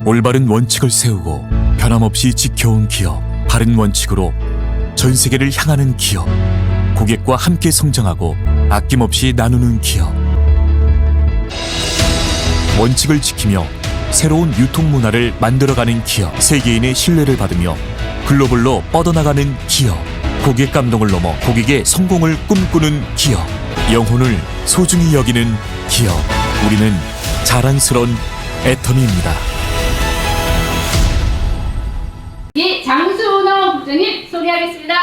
올바른 원칙을 세우고 변함없이 지켜온 기업, 바른 원칙으로 전 세계를 향하는 기업, 고객과 함께 성장하고 아낌없이 나누는 기업. 원칙을 지키며 새로운 유통 문화를 만들어가는 기업, 세계인의 신뢰를 받으며 글로벌로 뻗어나가는 기업, 고객 감동을 넘어 고객의 성공을 꿈꾸는 기업, 영혼을 소중히 여기는 기업. 우리는 자랑스러운 애터미입니다. 장수은호 부장님 소개하겠습니다.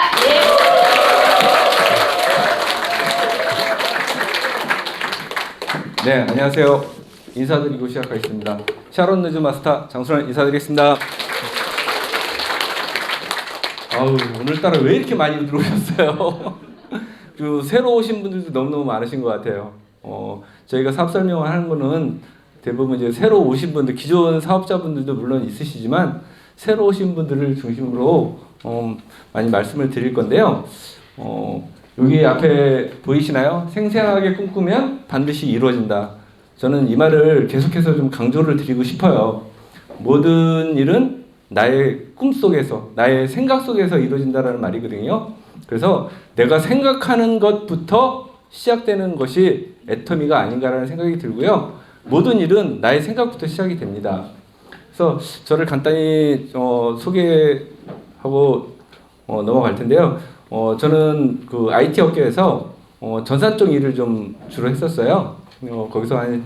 네, 안녕하세요. 인사드리고 시작하겠습니다. 샤론 느즈 마스터 장수란 인사드리겠습니다. 오늘따라 왜 이렇게 많이 들어오셨어요? 그 새로 오신 분들도 너무너무 많으신 것 같아요. 저희가 사업 설명을 하는 거는 대부분 이제 새로 오신 분들, 기존 사업자분들도 물론 있으시지만 새로 오신 분들을 중심으로 많이 말씀을 드릴 건데요. 여기 앞에 보이시나요? 생생하게 꿈꾸면 반드시 이루어진다. 저는 이 말을 계속해서 좀 강조를 드리고 싶어요. 모든 일은 나의 꿈 속에서, 나의 생각 속에서 이루어진다라는 말이거든요. 그래서 내가 생각하는 것부터 시작되는 것이 애터미가 아닌가라는 생각이 들고요. 모든 일은 나의 생각부터 시작이 됩니다. 그래서 저를 간단히 소개하고 넘어갈 텐데요. 저는 그 IT 업계에서 전산 쪽 일을 좀 주로 했었어요. 거기서 한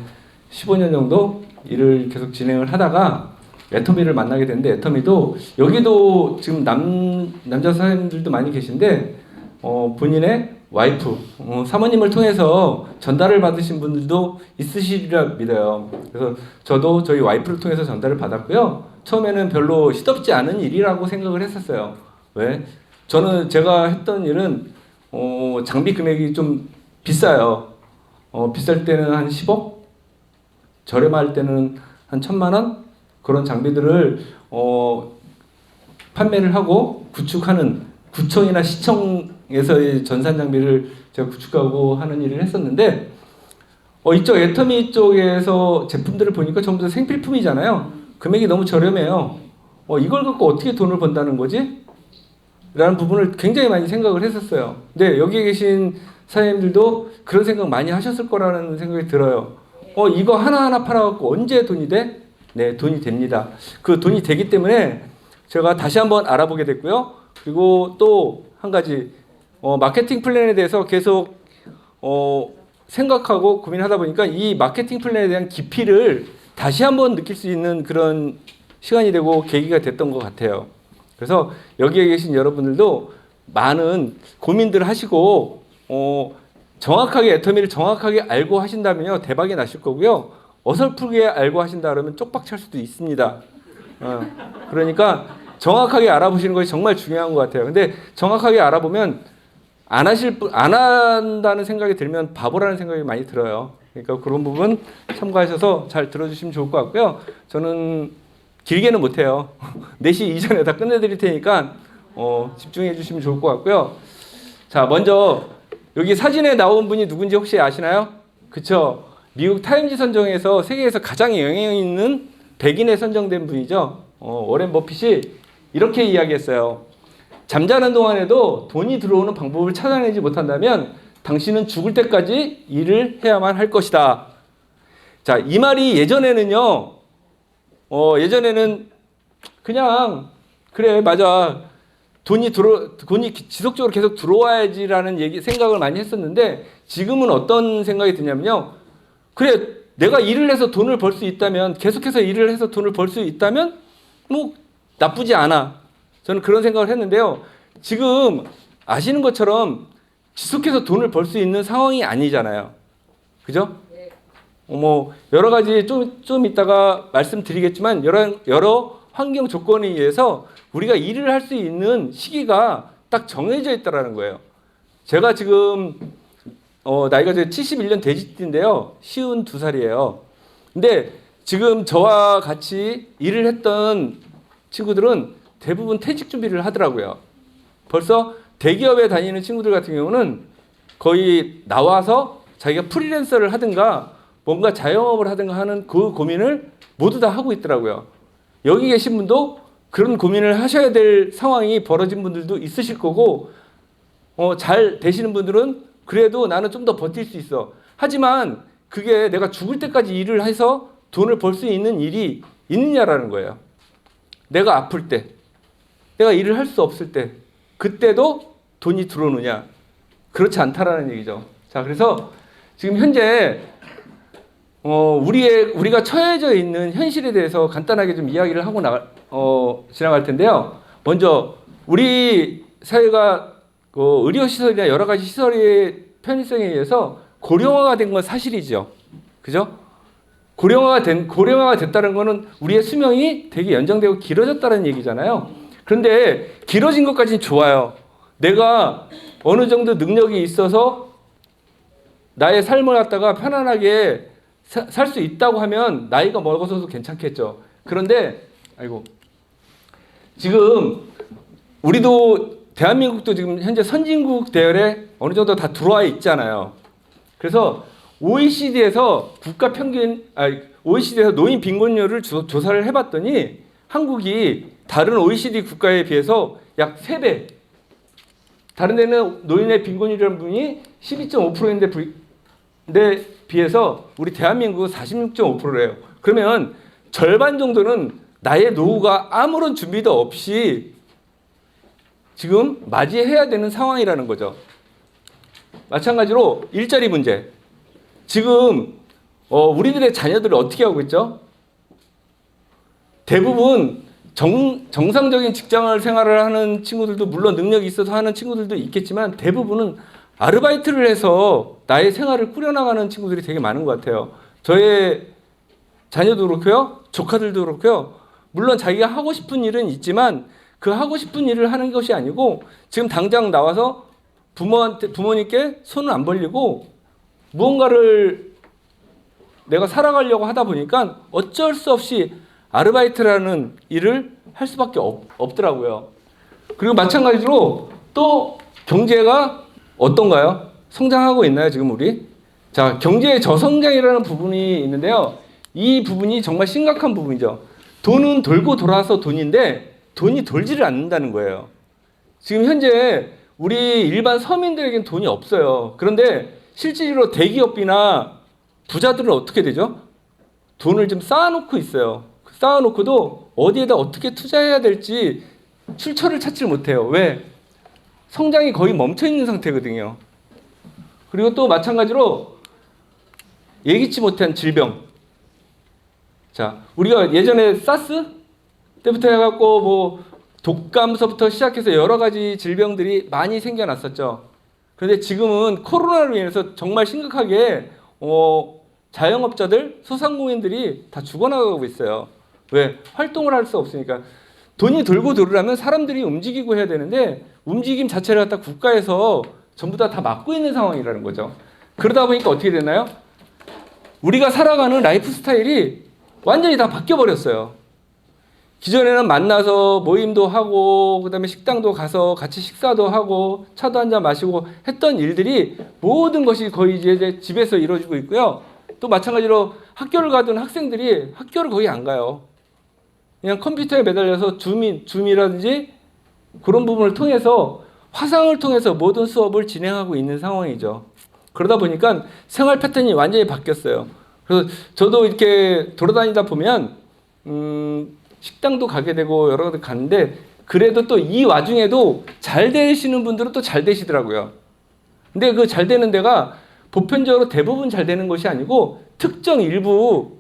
15년 정도 일을 계속 진행을 하다가 애터미를 만나게 됐는데, 애터미도 여기도 지금 남자 사장님들도 많이 계신데 본인의 와이프, 사모님을 통해서 전달을 받으신 분들도 있으시리라 믿어요. 그래서 저도 저희 와이프를 통해서 전달을 받았고요. 처음에는 별로 시덥지 않은 일이라고 생각을 했었어요. 왜? 제가 했던 일은 장비 금액이 좀 비싸요. 비쌀 때는 한 10억, 저렴할 때는 한 1,000만 원, 그런 장비들을 판매를 하고 구축하는, 구청이나 시청에서의 전산 장비를 제가 구축하고 하는 일을 했었는데, 이쪽 애터미 쪽에서 제품들을 보니까 전부 다 생필품이잖아요. 금액이 너무 저렴해요. 이걸 갖고 어떻게 돈을 번다는 거지? 라는 부분을 굉장히 많이 생각을 했었어요. 근데 여기 계신 사장님들도 그런 생각 많이 하셨을 거라는 생각이 들어요. 이거 하나하나 팔아갖고 언제 돈이 돼? 네, 돈이 됩니다. 그 돈이 되기 때문에 제가 다시 한번 알아보게 됐고요. 그리고 또 한 가지, 마케팅 플랜에 대해서 계속 생각하고 고민하다 보니까 이 마케팅 플랜에 대한 깊이를 다시 한번 느낄 수 있는 그런 시간이 되고 계기가 됐던 것 같아요. 그래서 여기에 계신 여러분들도 많은 고민들을 하시고 정확하게 애터미를 정확하게 알고 하신다면요, 대박이 나실 거고요. 어설프게 알고 하신다 그러면 쪽박 찰 수도 있습니다. 그러니까 정확하게 알아보시는 것이 정말 중요한 것 같아요. 근데 정확하게 알아보면 안 한다는 생각이 들면 바보라는 생각이 많이 들어요. 그러니까 그런 부분 참고하셔서 잘 들어주시면 좋을 것 같고요. 저는 길게는 못해요. 4시 이전에 다 끝내드릴 테니까 집중해 주시면 좋을 것 같고요. 자, 먼저 여기 사진에 나온 분이 누군지 혹시 아시나요? 그쵸? 미국 타임지 선정에서 세계에서 가장 영향력 있는 100인에 선정된 분이죠. 워렌 버핏이 이렇게 이야기했어요. 잠자는 동안에도 돈이 들어오는 방법을 찾아내지 못한다면 당신은 죽을 때까지 일을 해야만 할 것이다. 자, 이 말이 예전에는요, 예전에는 그냥 그래, 맞아, 돈이 지속적으로 계속 들어와야지라는 생각을 많이 했었는데, 지금은 어떤 생각이 드냐면요, 그래, 내가 일을 해서 돈을 벌 수 있다면, 계속해서 일을 해서 돈을 벌 수 있다면 뭐 나쁘지 않아. 저는 그런 생각을 했는데요. 지금 아시는 것처럼 지속해서 돈을 벌 수 있는 상황이 아니잖아요. 그죠? 뭐 여러 가지 좀 이따가 말씀드리겠지만 여러 환경 조건에 의해서 우리가 일을 할 수 있는 시기가 딱 정해져 있다라는 거예요. 제가 지금 나이가 71년 돼지띠인데요. 52살이에요. 근데 지금 저와 같이 일을 했던 친구들은 대부분 퇴직 준비를 하더라고요. 벌써 대기업에 다니는 친구들 같은 경우는 거의 나와서 자기가 프리랜서를 하든가 뭔가 자영업을 하든가 하는 그 고민을 모두 다 하고 있더라고요. 여기 계신 분도 그런 고민을 하셔야 될 상황이 벌어진 분들도 있으실 거고, 잘 되시는 분들은 그래도 나는 좀 더 버틸 수 있어. 하지만 그게 내가 죽을 때까지 일을 해서 돈을 벌 수 있는 일이 있느냐라는 거예요. 내가 아플 때, 내가 일을 할 수 없을 때, 그때도 돈이 들어오느냐? 그렇지 않다라는 얘기죠. 자, 그래서 지금 현재 우리가 처해져 있는 현실에 대해서 간단하게 좀 이야기를 하고 지나갈 텐데요. 먼저 우리 사회가 의료 시설이나 여러 가지 시설의 편의성에 의해서 고령화가 된 건 사실이죠. 그죠? 고령화가 됐다는 거는 우리의 수명이 되게 연장되고 길어졌다는 얘기잖아요. 그런데 길어진 것까지는 좋아요. 내가 어느 정도 능력이 있어서 나의 삶을 갖다가 편안하게 살 수 있다고 하면 나이가 먹어서도 괜찮겠죠. 그런데 지금 우리도 대한민국도 지금 현재 선진국 대열에 어느 정도 다 들어와 있잖아요. 그래서 OECD에서 OECD에서 노인 빈곤율을 조사를 해봤더니 한국이 다른 OECD 국가에 비해서 약 3배. 다른 데는 노인의 빈곤율이라는 부분이 12.5%인데 비해서 우리 대한민국은 46.5%예요. 그러면 절반 정도는 나의 노후가 아무런 준비도 없이 지금 맞이해야 되는 상황이라는 거죠. 마찬가지로 일자리 문제. 지금 우리들의 자녀들을 어떻게 하고 있죠? 대부분 정상적인 직장을 생활을 하는 친구들도 물론 능력이 있어서 하는 친구들도 있겠지만 대부분은 아르바이트를 해서 나의 생활을 꾸려나가는 친구들이 되게 많은 것 같아요. 저의 자녀도 그렇고요. 조카들도 그렇고요. 물론 자기가 하고 싶은 일은 있지만 그 하고 싶은 일을 하는 것이 아니고 지금 당장 나와서 부모님께 손을 안 벌리고 무언가를 내가 살아가려고 하다 보니까 어쩔 수 없이 아르바이트라는 일을 할 수밖에 없더라고요. 그리고 마찬가지로 또 경제가 어떤가요? 성장하고 있나요, 지금 우리? 자, 경제의 저성장이라는 부분이 있는데요. 이 부분이 정말 심각한 부분이죠. 돈은 돌고 돌아서 돈인데 돈이 돌지를 않는다는 거예요. 지금 현재 우리 일반 서민들에겐 돈이 없어요. 그런데 실질적으로 대기업이나 부자들은 어떻게 되죠? 돈을 좀 쌓아놓고 있어요. 쌓아놓고도 어디에다 어떻게 투자해야 될지 출처를 찾지 못해요. 왜? 성장이 거의 멈춰 있는 상태거든요. 그리고 또 마찬가지로 예기치 못한 질병. 자, 우리가 예전에 사스 때부터 해갖고 뭐 독감서부터 시작해서 여러 가지 질병들이 많이 생겨났었죠. 그런데 지금은 코로나로 인해서 정말 심각하게 자영업자들, 소상공인들이 다 죽어나가고 있어요. 왜? 활동을 할 수 없으니까. 돈이 돌고 돌으려면 사람들이 움직이고 해야 되는데 움직임 자체를 갖다 국가에서 전부 다 막고 있는 상황이라는 거죠. 그러다 보니까 어떻게 되나요? 우리가 살아가는 라이프 스타일이 완전히 다 바뀌어 버렸어요. 기존에는 만나서 모임도 하고 그다음에 식당도 가서 같이 식사도 하고 차도 한잔 마시고 했던 일들이 모든 것이 거의 이제 집에서 이루어지고 있고요. 또 마찬가지로 학교를 가던 학생들이 학교를 거의 안 가요. 그냥 컴퓨터에 매달려서 줌이라든지 그런 부분을 통해서 화상을 통해서 모든 수업을 진행하고 있는 상황이죠. 그러다 보니까 생활 패턴이 완전히 바뀌었어요. 그래서 저도 이렇게 돌아다니다 보면 식당도 가게 되고 여러 가지 가는데 그래도 또 이 와중에도 잘 되시는 분들은 또 잘 되시더라고요. 근데 그 잘 되는 데가 보편적으로 대부분 잘 되는 것이 아니고 특정 일부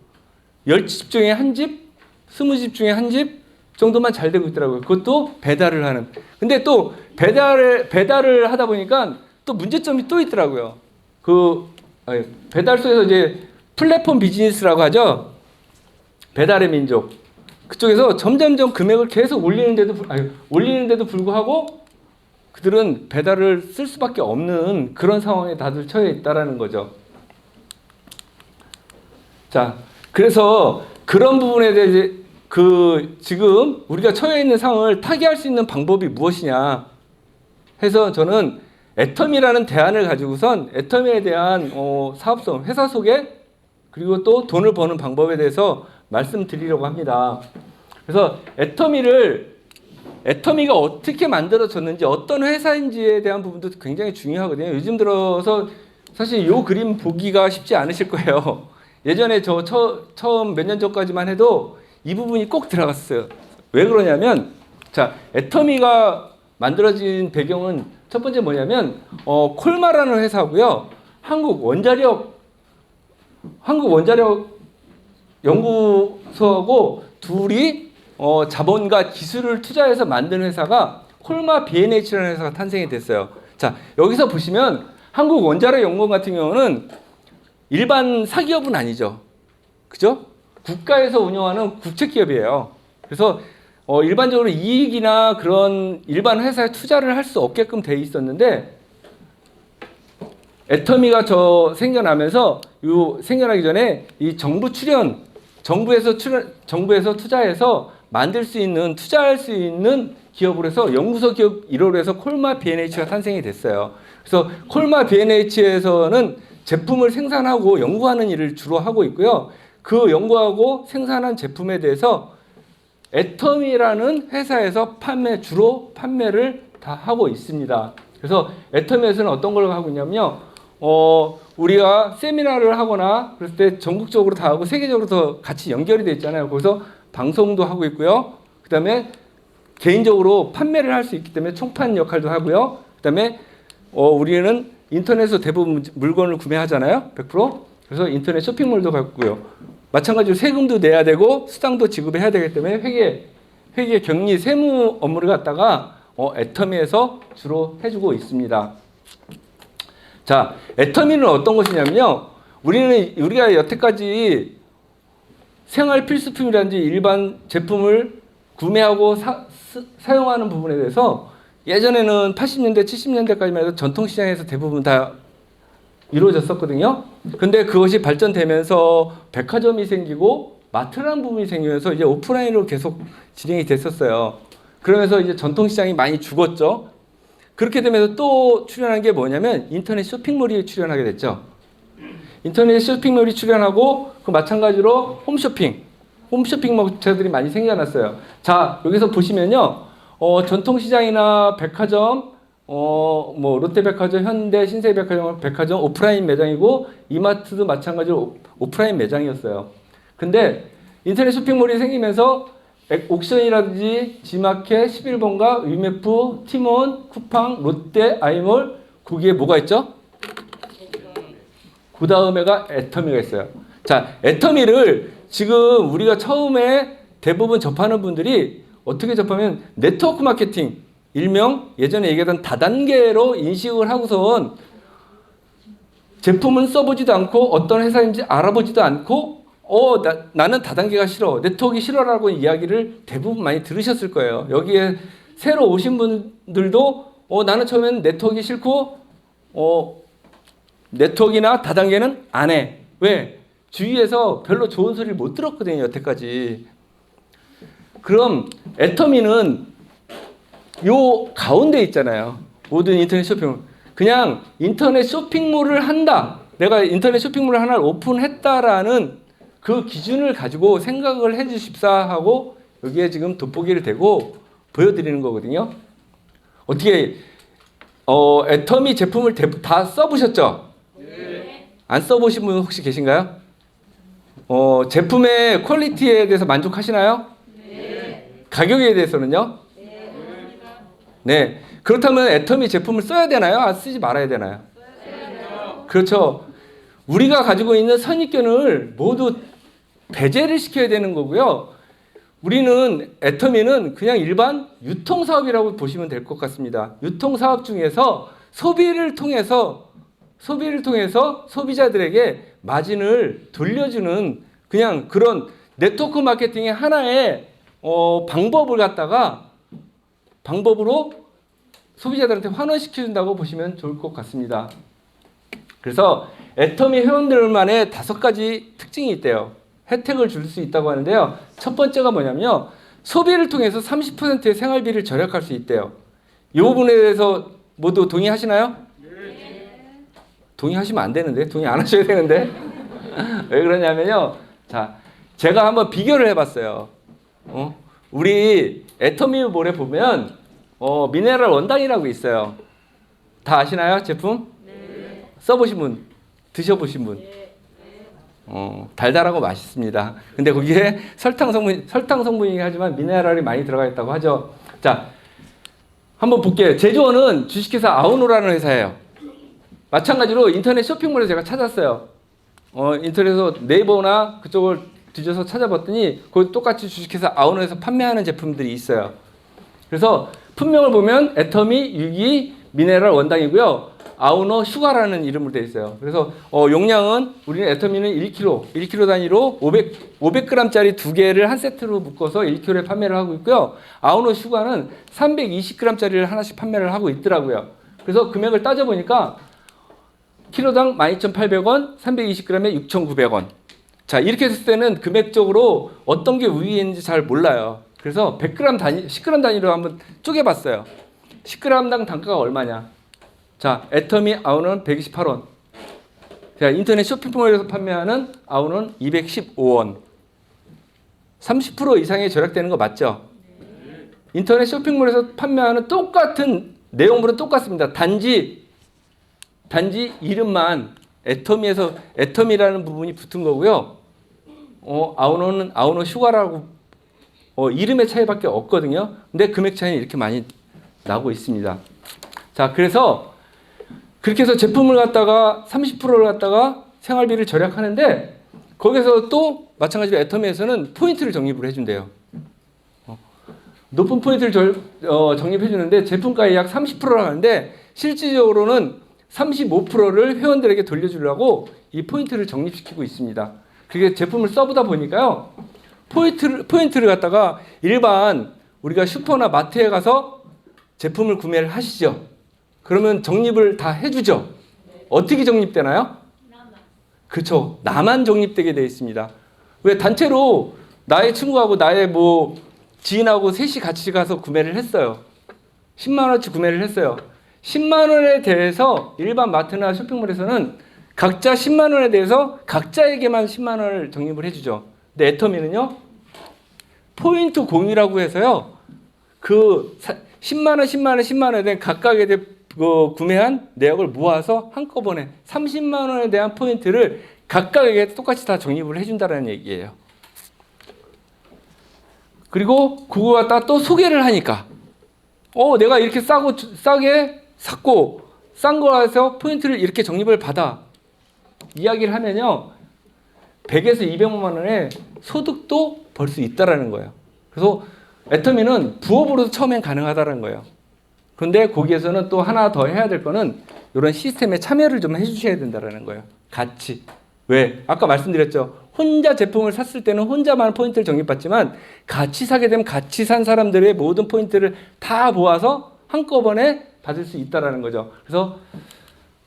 10집 중에 한 집, 20집 중에 한 집 정도만 잘 되고 있더라고요. 그것도 배달을 하는. 근데 또 배달을 하다 보니까 또 문제점이 또 있더라고요. 배달소에서 이제 플랫폼 비즈니스라고 하죠. 배달의 민족. 그쪽에서 점점점 금액을 계속 올리는데도 불구하고 그들은 배달을 쓸 수밖에 없는 그런 상황에 다들 처해 있다라는 거죠. 자, 그래서 그런 부분에 대해 지금 우리가 처해 있는 상황을 타개할 수 있는 방법이 무엇이냐 해서 저는 애텀이라는 대안을 가지고선 애텀에 대한 사업성, 회사 소개 그리고 또 돈을 버는 방법에 대해서 말씀드리려고 합니다. 그래서 애터미가 어떻게 만들어졌는지 어떤 회사인지에 대한 부분도 굉장히 중요하거든요. 요즘 들어서 사실 이 그림 보기가 쉽지 않으실 거예요. 예전에 저 처음 몇 년 전까지만 해도 이 부분이 꼭 들어갔어요. 왜 그러냐면 자, 애터미가 만들어진 배경은 첫 번째 뭐냐면 콜마라는 회사고요. 한국 원자력 연구소하고 둘이 자본과 기술을 투자해서 만든 회사가 콜마 B&H라는 회사가 탄생이 됐어요. 자, 여기서 보시면 한국 원자력 연구원 같은 경우는 일반 사기업은 아니죠. 그죠? 국가에서 운영하는 국책기업이에요. 그래서 일반적으로 이익이나 그런 일반 회사에 투자를 할 수 없게끔 돼 있었는데 애터미가 생겨나면서 생겨나기 전에 이 정부에서 투자해서 만들 수 있는 투자할 수 있는 기업으로 해서 연구소 기업 1호로 해서 콜마 B&H가 탄생이 됐어요. 그래서 콜마 B&H에서는 제품을 생산하고 연구하는 일을 주로 하고 있고요. 그 연구하고 생산한 제품에 대해서 애터미라는 회사에서 주로 판매를 다 하고 있습니다. 그래서 애터미에서는 어떤 걸 하고 있냐면요. 우리가 세미나를 하거나 그럴 때 전국적으로 다 하고 세계적으로 더 같이 연결이 돼 있잖아요. 거기서 방송도 하고 있고요. 그 다음에 개인적으로 판매를 할 수 있기 때문에 총판 역할도 하고요. 그 다음에 우리는 인터넷에서 대부분 물건을 구매하잖아요. 100%. 그래서 인터넷 쇼핑몰도 갖고요. 마찬가지로 세금도 내야 되고 수당도 지급해야 되기 때문에 회계 격리 세무 업무를 갖다가 애터미에서 주로 해주고 있습니다. 자, 애터미는 어떤 것이냐면요. 우리가 여태까지 생활 필수품이라든지 일반 제품을 구매하고 사용하는 부분에 대해서 예전에는 80년대, 70년대까지만 해도 전통시장에서 대부분 다 이루어졌었거든요. 근데 그것이 발전되면서 백화점이 생기고 마트라는 부분이 생기면서 이제 오프라인으로 계속 진행이 됐었어요. 그러면서 이제 전통시장이 많이 죽었죠. 그렇게 되면서 또 출연한 게 뭐냐면 인터넷 쇼핑몰이 출연하게 됐죠. 인터넷 쇼핑몰이 출연하고 그 마찬가지로 홈쇼핑 업체들이 많이 생겨났어요. 자, 여기서 보시면요. 전통시장이나 백화점, 롯데백화점, 현대, 신세백화점 오프라인 매장이고 이마트도 마찬가지로 오프라인 매장이었어요. 근데 인터넷 쇼핑몰이 생기면서 옥션이라든지 지마켓, 11번가, 위메프, 티몬, 쿠팡, 롯데, 아이몰 거기에 뭐가 있죠? 그 다음에가 애터미가 있어요. 자, 애터미를 지금 우리가 처음에 대부분 접하는 분들이 어떻게 접하면 네트워크 마케팅, 일명 예전에 얘기하던 다단계로 인식을 하고선 제품은 써보지도 않고 어떤 회사인지 알아보지도 않고 나는 다단계가 싫어, 네트워크 싫어라고 이야기를 대부분 많이 들으셨을 거예요. 여기에 새로 오신 분들도 나는 처음에는 네트워크 싫고 네트워크나 다단계는 안 해. 왜? 주위에서 별로 좋은 소리를 못 들었거든요, 여태까지. 그럼 애터미는 요 가운데 있잖아요. 모든 인터넷 쇼핑몰. 그냥 인터넷 쇼핑몰을 한다. 내가 인터넷 쇼핑몰을 하나를 오픈했다라는 그 기준을 가지고 생각을 해 주십사 하고 여기에 지금 돋보기를 대고 보여드리는 거거든요. 어떻게 애터미 제품을 다 써보셨죠? 네. 안 써보신 분 혹시 계신가요? 제품의 퀄리티에 대해서 만족하시나요? 네. 가격에 대해서는요? 네. 네. 그렇다면 애터미 제품을 써야 되나요? 쓰지 말아야 되나요? 써야 돼요. 그렇죠. 우리가 가지고 있는 선입견을 모두 배제를 시켜야 되는 거고요. 우리는 애터미는 그냥 일반 유통사업이라고 보시면 될 것 같습니다. 유통사업 중에서 소비를 통해서 소비자들에게 마진을 돌려주는 그냥 그런 네트워크 마케팅의 하나의 방법으로 소비자들한테 환원시켜준다고 보시면 좋을 것 같습니다. 그래서 애터미 회원들만의 5가지 특징이 있대요. 혜택을 줄 수 있다고 하는데요. 첫 번째가 뭐냐면요. 소비를 통해서 30%의 생활비를 절약할 수 있대요. 이 부분에 대해서 모두 동의하시나요? 네. 동의하시면 안 되는데, 동의 안 하셔야 되는데. 왜 그러냐면요. 자, 제가 한번 비교를 해봤어요. 우리 애터미몰에 보면 미네랄 원당이라고 있어요. 다 아시나요? 제품? 네. 써보신 분, 드셔보신 분. 달달하고 맛있습니다. 근데 거기에 설탕 성분이긴 하지만 미네랄이 많이 들어가 있다고 하죠. 자, 한번 볼게요. 제조원은 주식회사 아우노라는 회사예요. 마찬가지로 인터넷 쇼핑몰에서 제가 찾았어요. 인터넷에서 네이버나 그쪽을 뒤져서 찾아봤더니 거기 똑같이 주식회사 아우노에서 판매하는 제품들이 있어요. 그래서 품명을 보면 애터미 유기 미네랄 원당이고요. 아우노 슈가라는 이름으로 되어 있어요. 그래서 용량은 우리는 애터미는 1kg 단위로 500g짜리 두 개를 한 세트로 묶어서 1kg에 판매를 하고 있고요. 아우노 슈가는 320g짜리를 하나씩 판매를 하고 있더라고요. 그래서 금액을 따져보니까 키로당 12,800원, 320g에 6,900원. 자, 이렇게 했을 때는 금액적으로 어떤 게 우위인지 잘 몰라요. 그래서 100g 단위, 10g 단위로 한번 쪼개봤어요. 10g당 단가가 얼마냐? 자, 애터미 아우는 128원. 자, 인터넷 쇼핑몰에서 판매하는 아우는 215원. 30% 이상이 절약되는 거 맞죠? 인터넷 쇼핑몰에서 판매하는 똑같은 내용물은 똑같습니다. 단지 이름만 애터미라는 부분이 붙은 거고요. 아우노는 아우노 슈가라고 이름의 차이밖에 없거든요. 근데 금액 차이는 이렇게 많이 나고 있습니다. 자, 그래서 그렇게 해서 제품을 갖다가 30%를 갖다가 생활비를 절약하는데 거기서 또 마찬가지로 애터미에서는 포인트를 적립을 해준대요. 높은 포인트를 적립해 주는데 제품가에 약 30%를 하는데 실질적으로는 35%를 회원들에게 돌려주려고 이 포인트를 적립시키고 있습니다. 그게 제품을 써보다 보니까요. 포인트를 갖다가 일반 우리가 슈퍼나 마트에 가서 제품을 구매를 하시죠. 그러면 적립을 다 해주죠. 어떻게 적립되나요? 그렇죠. 나만 적립되게 되어 있습니다. 왜 단체로 나의 친구하고 나의 지인하고 셋이 같이 가서 구매를 했어요. 10만 원어치 구매를 했어요. 10만 원에 대해서 일반 마트나 쇼핑몰에서는 각자 10만 원에 대해서 각자에게만 10만 원을 적립을 해주죠. 근데 애터미는요. 포인트 공유라고 해서요. 그 10만 원, 10만 원, 10만 원에 대한 각각에 대해 구매한 내역을 모아서 한꺼번에 30만 원에 대한 포인트를 각각에게 똑같이 다 적립을 해준다는 얘기예요. 그리고 그거 갖다가 또 소개를 하니까 내가 이렇게 싸게 샀고 싼 거라서 포인트를 이렇게 적립을 받아 이야기를 하면요 100에서 200만 원의 소득도 벌 수 있다라는 거예요. 그래서 애터미는 부업으로도 처음엔 가능하다는 거예요. 그런데 거기에서는 또 하나 더 해야 될 거는 이런 시스템에 참여를 좀 해주셔야 된다는 거예요. 같이. 왜? 아까 말씀드렸죠. 혼자 제품을 샀을 때는 혼자만 포인트를 적립받지만 같이 사게 되면 같이 산 사람들의 모든 포인트를 다 모아서 한꺼번에 받을 수 있다는 거죠. 그래서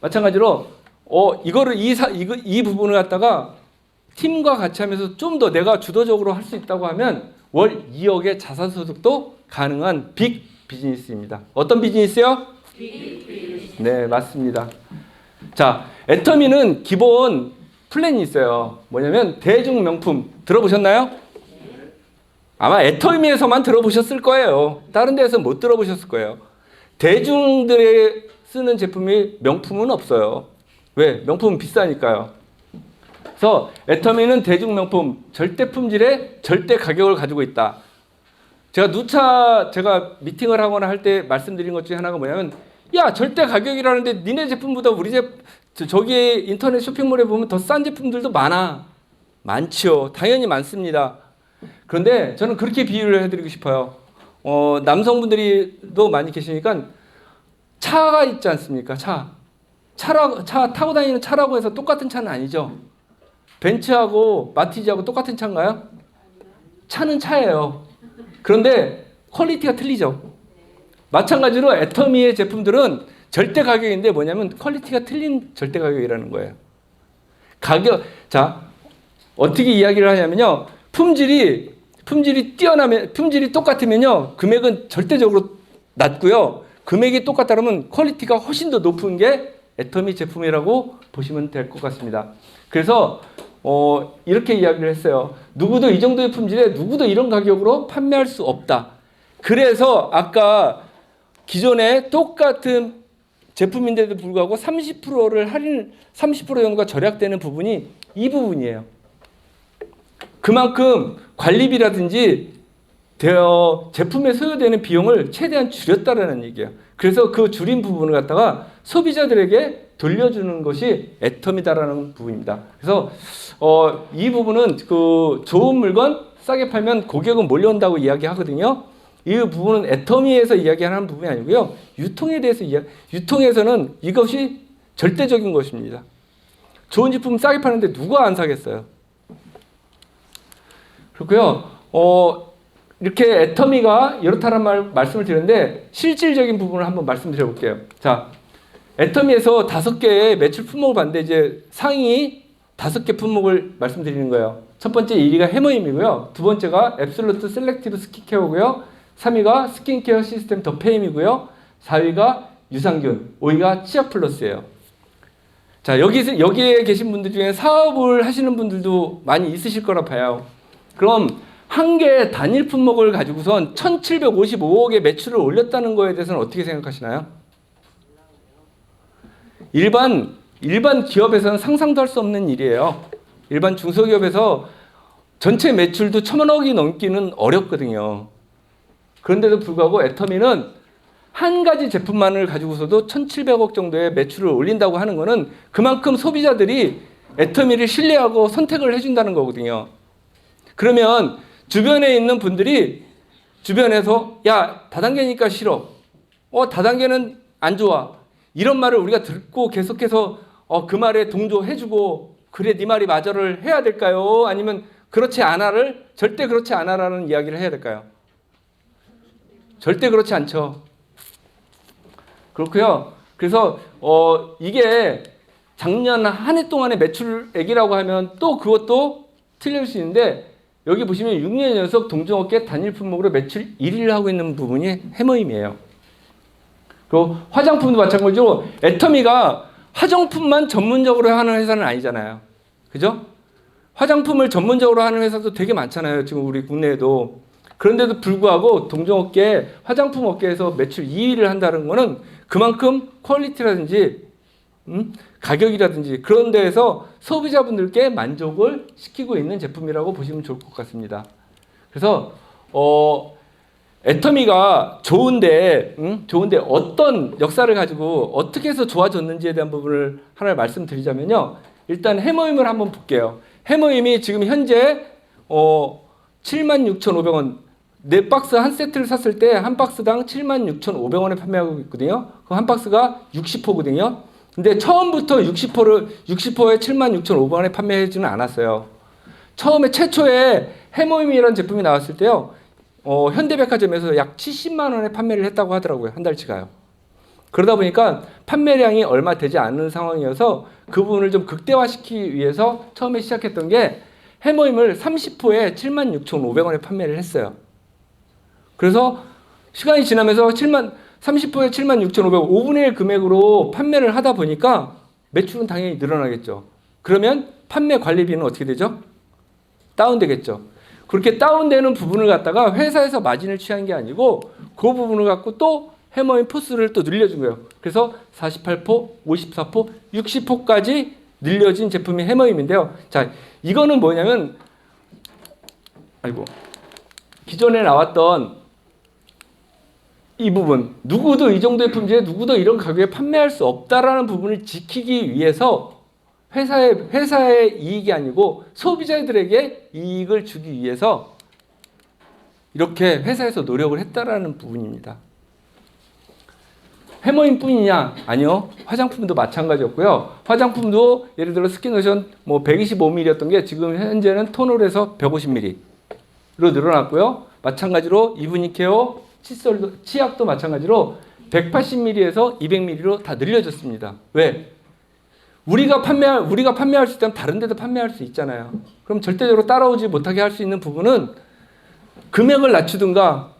마찬가지로 이 부분을 갖다가 팀과 같이 하면서 좀 더 내가 주도적으로 할 수 있다고 하면 월 2억의 자산소득도 가능한 빅 비즈니스입니다. 어떤 비즈니스요? 네, 맞습니다. 자, 애터미는 기본 플랜이 있어요. 뭐냐면 대중명품 들어보셨나요? 아마 애터미에서만 들어보셨을 거예요. 다른 데에서 못 들어보셨을 거예요. 대중들이 쓰는 제품이 명품은 없어요. 왜? 명품은 비싸니까요. 그래서 애터미는 대중명품 절대 품질의 절대 가격을 가지고 있다. 제가 미팅을 하거나 할 때 말씀드린 것 중에 하나가 뭐냐면 야 절대 가격이라는데 니네 제품보다 우리 저기 인터넷 쇼핑몰에 보면 더 싼 제품들도 많지요. 당연히 많습니다. 그런데 저는 그렇게 비유를 해드리고 싶어요. 남성분들도 많이 계시니까 차가 있지 않습니까? 차 타고 다니는 차라고 해서 똑같은 차는 아니죠. 벤츠하고 마티즈하고 똑같은 차인가요? 차는 차예요. 그런데 퀄리티가 틀리죠. 마찬가지로 애터미의 제품들은 절대 가격인데 뭐냐면 퀄리티가 틀린 절대 가격이라는 거예요. 자, 어떻게 이야기를 하냐면요. 품질이 똑같으면요. 금액은 절대적으로 낮고요. 금액이 똑같다면 퀄리티가 훨씬 더 높은 게 애터미 제품이라고 보시면 될 것 같습니다. 그래서 이렇게 이야기를 했어요. 누구도 이 정도의 품질에 누구도 이런 가격으로 판매할 수 없다. 그래서 아까 기존에 똑같은 제품인데도 불구하고 30%를 할인, 30% 정도가 절약되는 부분이 이 부분이에요. 그만큼 관리비라든지 제품에 소요되는 비용을 최대한 줄였다라는 얘기예요. 그래서 그 줄인 부분을 갖다가 소비자들에게 돌려주는 것이 애텀이다라는 부분입니다. 그래서 이 부분은 그 좋은 물건 싸게 팔면 고객은 몰려온다고 이야기하거든요. 이 부분은 애터미에서 이야기하는 부분이 아니고요. 유통에 대해서 유통에서는 이것이 절대적인 것입니다. 좋은 제품 싸게 파는데 누가 안 사겠어요? 그렇고요. 이렇게 애터미가 이렇다는 말씀을 드렸는데 실질적인 부분을 한번 말씀드려 볼게요. 자, 애터미에서 5개의 매출 품목을 봤는데 이제 상위 5개 품목을 말씀드리는 거예요. 첫 번째 1위가 해머임이고요. 두 번째가 앱솔루트 셀렉티브 스킨케어고요. 3위가 스킨케어 시스템 더 페임이고요. 4위가 유산균, 5위가 치약 플러스예요. 자, 여기에 계신 분들 중에 사업을 하시는 분들도 많이 있으실 거라 봐요. 그럼 한 개의 단일 품목을 가지고선 1755억의 매출을 올렸다는 거에 대해서는 어떻게 생각하시나요? 일반 기업에서는 상상도 할 수 없는 일이에요. 일반 중소기업에서 전체 매출도 1,000억이 넘기는 어렵거든요. 그런데도 불구하고 애터미는 한 가지 제품만을 가지고서도 1,700억 정도의 매출을 올린다고 하는 것은 그만큼 소비자들이 애터미를 신뢰하고 선택을 해준다는 거거든요. 그러면 주변에 있는 분들이 주변에서 야, 다단계니까 싫어. 다단계는 안 좋아. 이런 말을 우리가 듣고 계속해서 그 말에 동조해주고 그래 네 말이 맞아를 해야 될까요? 아니면 그렇지 않아를 절대 그렇지 않아라는 이야기를 해야 될까요? 절대 그렇지 않죠. 그렇고요. 그래서 이게 작년 한 해 동안의 매출액이라고 하면 또 그것도 틀릴 수 있는데 여기 보시면 6년 연속 동종업계 단일 품목으로 매출 1위를 하고 있는 부분이 해머임이에요. 그리고 화장품도 마찬가지로 애터미가 화장품만 전문적으로 하는 회사는 아니잖아요. 그죠? 화장품을 전문적으로 하는 회사도 되게 많잖아요. 지금 우리 국내에도. 그런데도 불구하고 동종업계, 화장품 업계에서 매출 2위를 한다는 거는 그만큼 퀄리티라든지 가격이라든지 그런 데에서 소비자분들께 만족을 시키고 있는 제품이라고 보시면 좋을 것 같습니다. 그래서 애터미가 좋은데 어떤 역사를 가지고 어떻게 해서 좋아졌는지에 대한 부분을 하나 말씀드리자면요. 일단 해머임을 한번 볼게요. 해머임이 지금 현재 76,500원 4박스 한 세트를 샀을 때 한 박스당 76,500원에 판매하고 있거든요. 그 한 박스가 60호거든요. 근데 처음부터 60호에 76,500원에 판매하지는 않았어요. 처음에 최초에 해모임이라는 제품이 나왔을 때요. 현대백화점에서 약 70만 원에 판매를 했다고 하더라고요. 한 달치가요. 그러다 보니까 판매량이 얼마 되지 않는 상황이어서 그 부분을 좀 극대화시키기 위해서 처음에 시작했던 게 해모임을 30호에 76,500원에 판매를 했어요. 그래서 시간이 지나면서 30호에 76,500원 5분의 1 금액으로 판매를 하다 보니까 매출은 당연히 늘어나겠죠. 그러면 판매 관리비는 어떻게 되죠? 다운되겠죠. 그렇게 다운되는 부분을 갖다가 회사에서 마진을 취한 게 아니고 그 부분을 갖고 또 해머임 포스를 또 늘려준 거예요. 그래서 48포, 54포, 60포까지 늘려진 제품이 해머임인데요. 자, 이거는 뭐냐면 기존에 나왔던 이 부분, 누구도 이 정도의 품질에 누구도 이런 가격에 판매할 수 없다라는 부분을 지키기 위해서 회사의 이익이 아니고 소비자들에게 이익을 주기 위해서 이렇게 회사에서 노력을 했다라는 부분입니다. 해머임뿐이냐? 아니요. 화장품도 마찬가지였고요. 화장품도 예를 들어 스킨로션 125ml였던 게 지금 현재는 톤홀에서 150ml로 늘어났고요. 마찬가지로 이브니케어 치약도 마찬가지로 180ml에서 200ml로 다 늘려졌습니다. 왜? 우리가 판매할 수 있다면 다른 데도 판매할 수 있잖아요. 그럼 절대적으로 따라오지 못하게 할 수 있는 부분은 금액을 낮추든가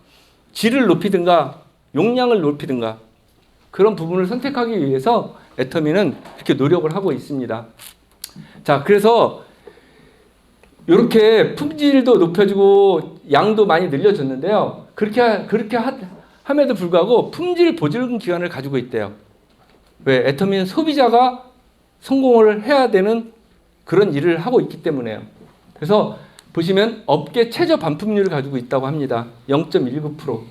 질을 높이든가 용량을 높이든가 그런 부분을 선택하기 위해서 애터미는 이렇게 노력을 하고 있습니다. 자, 그래서 이렇게 품질도 높여주고 양도 많이 늘려줬는데요. 함에도 불구하고 품질 보증 기간을 가지고 있대요. 왜? 애터미는 소비자가 성공을 해야 되는 그런 일을 하고 있기 때문에요. 그래서 보시면 업계 최저 반품률을 가지고 있다고 합니다. 0.19%.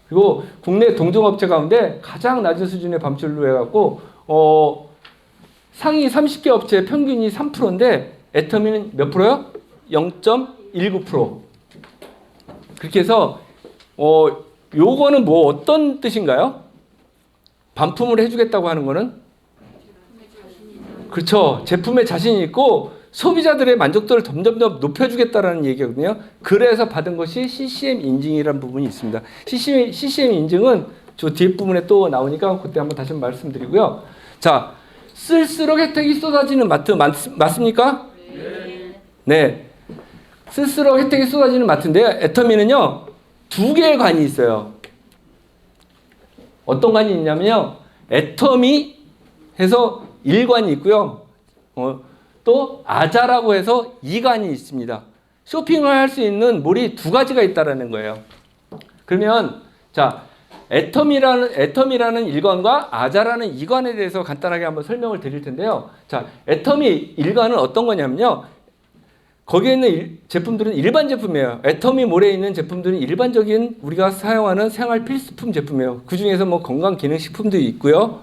그리고 국내 동종업체 가운데 가장 낮은 수준의 반품률로 해갖고 상위 30개 업체의 평균이 3%인데 애터미는 몇 프로요? 0.19%. 그렇게 해서 요거는 뭐 어떤 뜻인가요? 반품을 해주겠다고 하는 거는? 그렇죠. 제품에 자신이 있고 소비자들의 만족도를 점점 더 높여주겠다라는 얘기거든요. 그래서 받은 것이 CCM 인증이라는 부분이 있습니다. CCM 인증은 저 뒷부분에 또 나오니까 그때 한번 다시 말씀드리고요. 자, 쓸수록 혜택이 쏟아지는 마트 맞습니까? 네. 쓸수록 혜택이 쏟아지는 마트인데요. 애터미는요, 2개의 관이 있어요. 어떤 관이 있냐면요, 애터미 해서 1관이 있고요. 또 아자라고 해서 2관이 있습니다. 쇼핑을 할 수 있는 몰이 2가지가 있다라는 거예요. 그러면 자, 애터미라는 1관과 아자라는 2관에 대해서 간단하게 한번 설명을 드릴 텐데요. 자, 애터미 1관은 어떤 거냐면요. 거기에 있는 제품들은 일반 제품이에요. 애터미 몰에 있는 제품들은 일반적인 우리가 사용하는 생활 필수품 제품이에요. 그 중에서 뭐 건강 기능식품도 있고요.